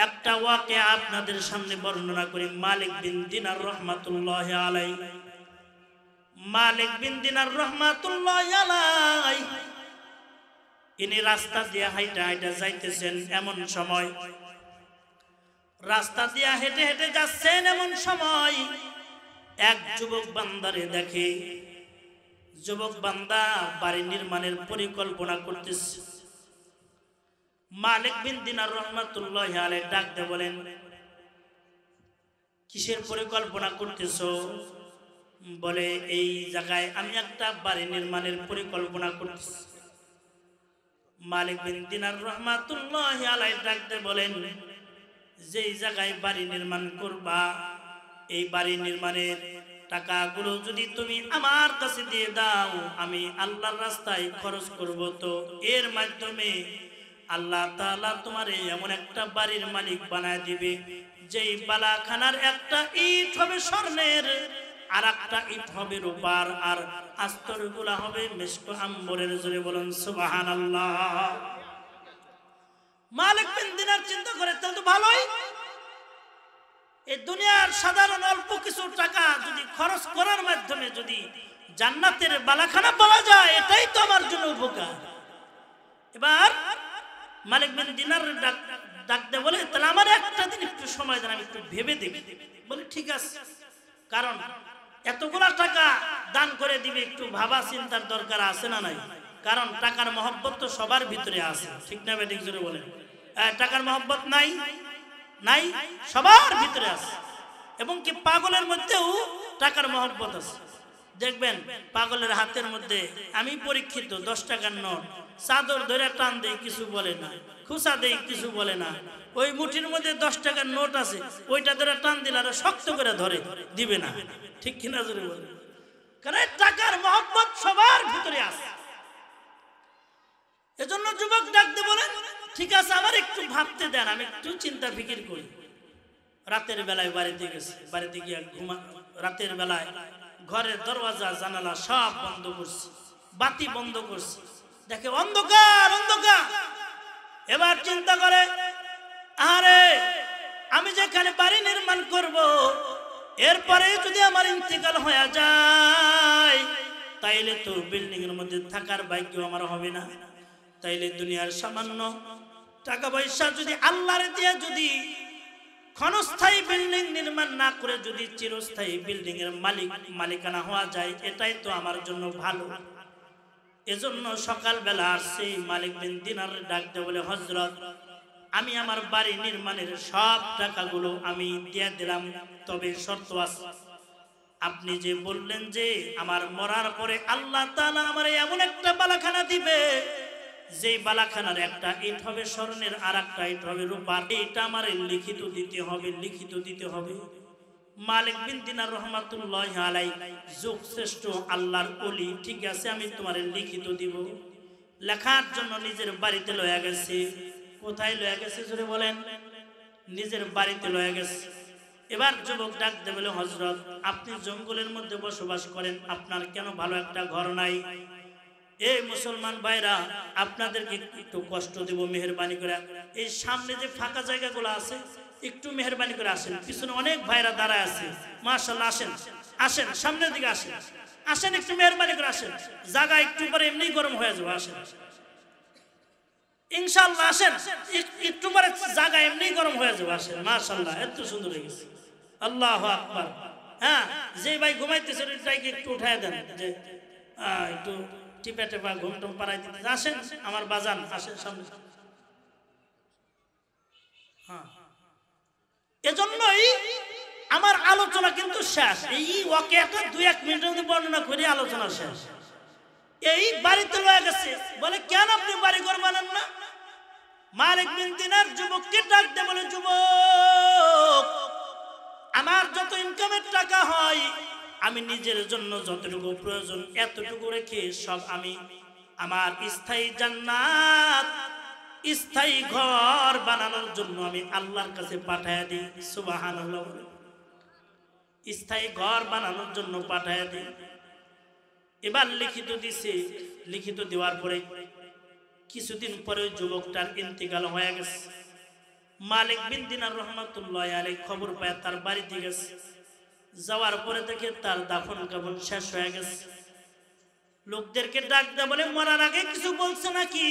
একটা ওয়াকিয়া আপনাদের সামনে বর্ণনা করি। মালিক বিন দিনার রহমাতুল্লাহি আলাইহি, মালিক বিন দিনার রহমাতুল্লাহি আলাইহি ইনি রাস্তা দিয়ে হাইটা হাইটা যাইতেছেন। এমন সময় রাস্তা দিয়ে হেঁটে হেঁটে যাচ্ছেন, এমন সময় এক যুবক বান্দারে দেখে। যুবক বান্দা বাড়ি নির্মাণের পরিকল্পনা করতেছে। মালিক বিন দিনার রহমাতুল্লাহি আলাইহি ডাক দিয়ে বলেন, কিসের পরিকল্পনা করতেছো? বলে এই জায়গায় আমি একটা বাড়ি নির্মাণের পরিকল্পনা করতেছি। মালিক বিন দিনার রহমাতুল্লাহি আলাইহি ডাকতে বলেন, যেই জায়গায় বাড়ি নির্মাণ করবা এই বাড়ি নির্মাণের টাকাগুলো যদি তুমি আমার কাছে দিয়ে দাও, আমি আল্লাহর রাস্তায় খরচ করব, তো এর মাধ্যমে আল্লাহ তাআলা তোমারে এমন একটা বাড়ির মালিক বানায় দিবে যেই বালাখানার একটা ইট হবে স্বর্ণের, আর একটা ইট হবে রূপার, আর আস্তরগুলা হবে মিশক আম্বরের। জোরে বলুন সুবহানাল্লাহ। মালিক বিন দিনার চিন্তা করে, তাহলে তো ভালোই, এই দুনিয়ার সাধারণ অল্প কিছু টাকা যদি খরচ করার মাধ্যমে যদি জান্নাতের বালাখানা পাওয়া যায়, এটাই তো আমার জন্য উপকার। এবার মালিক বিন দিনার ডাকতে বলে, তাহলে আমার একটা দিন একটু সময় দেন, আমি একটু ভেবে দেখি। বলে ঠিক আছে, কারণ এতগুলা টাকা দান করে দিবে, একটু ভাবা চিন্তার দরকার আছে না নাই? কারণ টাকার মহব্বত তো সবার ভিতরে আছে, ঠিক না বেঠিক? জোরে বলেন। টাকার মহব্বত নাই? নাই, সবার ভিতরে আছে। এবং কি পাগলের মধ্যেও টাকার মহব্বত আছে। দেখবেন পাগলের হাতের মধ্যে, আমি পরীক্ষিত, 10 টাকার নোট, চাদর ধরে টান দেয় কিছু বলে না, খুসা দেয় কিছু বলে না। ওই মুঠির মধ্যে 10 টাকার নোট আছে, ওইটা ধরে টান দিলে আরো শক্ত করে ধরে দিবে না, ঠিক কিনা? জোরে বলে। কারণ টাকার মহব্বত সবার ভিতরে আছে। এজন্য যুবক ডাকতে বলেন, ঠিক আছে আমার একটু ভাবতে দেন, আমি একটু চিন্তা ফিকির করি। রাতের বেলায় বাড়িতে গেছে, বাড়িতে গিয়ে রাতের বেলায় ঘরের দরওয়াজা জানালা সব বন্ধ করছে, বাতি বন্ধ করছে, দেখে অন্ধকার অন্ধকার। এবার চিন্তা করে, আরে আমি যেখানে বাড়ি নির্মাণ করব, এরপরে যদি আমার ইন্তেকাল হয়ে যায়, তাইলে তো বিল্ডিং এর মধ্যে থাকার ভাগ্য আমার হবে না। তাইলে দুনিয়ার সামান্য টাকা পয়সা যদি আল্লাহরে দিয়ে যদি ক্ষণস্থায়ী বিল্ডিং নির্মাণ না করে যদি চিরস্থায়ী বিল্ডিং এর মালিকানা হওয়া যায়, এটাই তো আমার জন্য ভালো। এজন্য সকালবেলা সেই মালিক বিন দিনার ডাকতে বলে, হযরত আমি আমার বাড়ি নির্মাণের সব টাকাগুলো আমি দিয়ে দিলাম, তবে শর্ত আছে। আপনি যে বললেন যে আমার মরার পরে আল্লাহ তাআলা আমারে এমন একটা বালাখানা দিবে, যেই বালাখানার একটা ইট হবে স্বর্ণের, আর একটা ইট হবে রূপার, এটা আমারে লিখিত দিতে হবে, লিখিত দিতে হবে। মালিক বিন দিনার রহমাতুল্লাহি আলাইহি যুগ শ্রেষ্ঠ আল্লাহর ওলি, ঠিক আছে আমি তোমারে লিখিত দিব। লেখার জন্য নিজের বাড়িতে লয়ে গেছে। কোথায় লয়ে গেছে জোরে বলেন? নিজের বাড়িতে লয়ে গেছে। এবার যুবক ডাকতে বলে, হযরত আপনি জঙ্গলের মধ্যে বসবাস করেন, আপনার কেন ভালো একটা ঘর নাই? এই মুসলমান ভাইরা, আপনাদেরকে একটু কষ্ট দেব, মেহেরবানি করে এই সামনে যে ফাঁকা জায়গাগুলো আছে একটু মেহেরবানি করে আসেন। পিছনে অনেক ভাইরা দাঁড়ায় আছে, মাশাআল্লাহ, আসেন আসেন, সামনের দিকে আসেন, আসেন, একটু মেহেরবানি করে আসেন। জায়গা একটু পরে এমনি গরম হয়ে যাবে, আসেন ইনশাআল্লাহ, আসেন, একটু পরে জায়গা এমনি গরম হয়ে যাবে, আসেন। মাশাআল্লাহ, এত সুন্দর হয়ে গেছে, আল্লাহু আকবার। হ্যাঁ, যে ভাই ঘুমাইতেছে ওইটাকে একটু উঠায় দেন, যে একটু টিপা টিপা ঘুম টুম পাড়াই দিতে। আসেন আমার বাজান, আসেন সামনে। হ্যাঁ, এজন্যই আমার আলোচনা কিন্তু শেষ। এই ওয়াকিয়াটা 2-1 মিনিটের মধ্যে বর্ণনা করে আলোচনা শেষ। এই বাড়িতে লয়ে গেছে, বলে কেন আপনি বাড়ি ঘর বানান না? মালিক বিন দিনার যুবককে ডাক দে, বলে যুবক, আমার যত ইনকামের টাকা হয় আমি নিজের জন্য যতটুকু প্রয়োজন এতটুকু রেখে সব আমি আমার স্থায়ী জান্নাত, স্থায়ী ঘর বানানোর জন্য আমি আল্লাহর কাছে পাঠায়া দিই। সুবহানাল্লাহ। স্থায়ী ঘর বানানোর জন্য পাঠায়া দিই। এবার লিখিত দিছে। লিখিত দেওয়ার পরে কিছুদিন পরে যুবকটার ইন্তেকাল হয়ে গেছে। মালিক বিন দিনার রহমাতুল্লাহি আলাইহি খবর পায় তার বাড়িতে গেছে। যাওয়ার পরে দেখে তার দাফন কাফন শেষ হয়ে গেছে। লোকদেরকে ডাক দেয়া বলে, মরার আগে কিছু বলছে নাকি?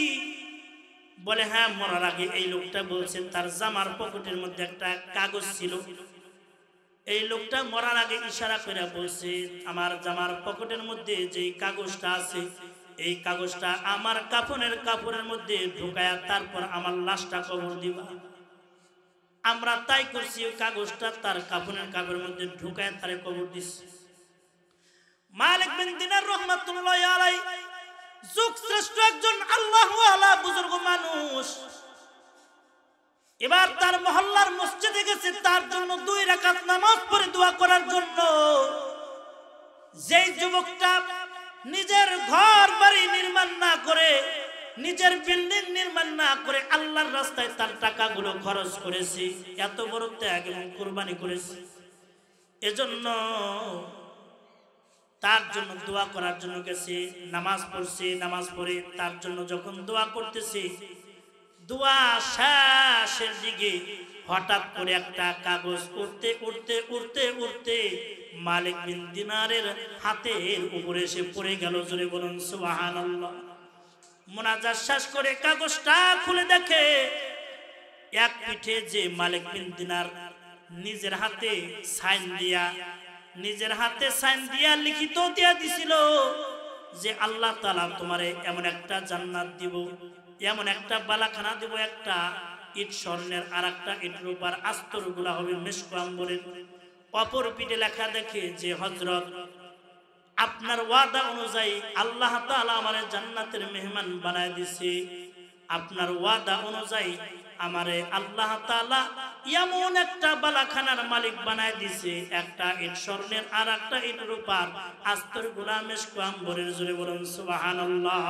বলে হ্যাঁ, মরার আগে এই লোকটা বলছে তার জামার পকেটের মধ্যে একটা কাগজ ছিল। এই লোকটা মরার আগে ইশারা করে বলছে, আমার জামার পকেটের মধ্যে যে কাগজটা আছে এই কাগজটা আমার কাফনের কাপড়ের মধ্যে ঢুকায়া তারপর আমার লাশটা কবর দিবা। আমরা তাই করছি, ওই কাগজটা তার কাফনের কাপড়ের মধ্যে ঢুকায় তারে কবর দিচ্ছি। মালিক বিন দিনার রাহমাতুল্লাহ আলাইহি যুগ শ্রেষ্ঠ একজন আল্লাহু আলা বুজুর্গ মানুষ। এবার তার মহল্লার মসজিদে গেছে তার জন্য 2 রাকাত নামাজ পড়ে দোয়া করার জন্য। যেই যুবকটা নিজের ঘর বাড়ি নির্মাণ না করে, নিজের বিল্ডিং নির্মাণ না করে আল্লাহর রাস্তায় তার টাকাগুলো খরচ করেছে, এত বড় ত্যাগ এবং কুরবানি করেছে, এজন্য তার জন্য দোয়া করার জন্য গেছে, নামাজ পড়ছে। নামাজ পড়ে তার জন্য যখন দোয়া করতেছে, দোয়া শেষের দিকে হঠাৎ করে একটা কাগজ উড়তে উড়তে উড়তে উড়তে মালিক বিন দিনারের হাতের উপরে এসে পড়ে গেল। জোরে বলুন সুবহানাল্লাহ। মুনাজাত শেষ করে কাগজটা খুলে দেখে এক পিঠে যে মালিক বিন দিনার নিজের হাতে সাইন দিয়া লিখিত দিয়া দিছিল যে আল্লাহ তাআলা তোমারে এমন একটা জান্নাত দিব, এমন একটা বালাখানা দিব, একটা ইট স্বর্ণের আর একটা ইট রূপার, আস্তরগুলা হবে মেশক আম্বরের। অপর পিঠে লেখা দেখে যে হযরত আপনার ওয়াদা অনুযায়ী আল্লাহ তাআলা আমারে জান্নাতের মেহমান বানায় দিছে, আপনার ওয়াদা অনুযায়ী আমারে আল্লাহ তাআলা এমন একটা বালাখানার মালিক বানায় দিছে, একটা ইট স্বর্ণের আর একটা ইট রূপার, আস্তরগুলা মেশক আম্বরের। জোরে বলুন সুবহানাল্লাহ।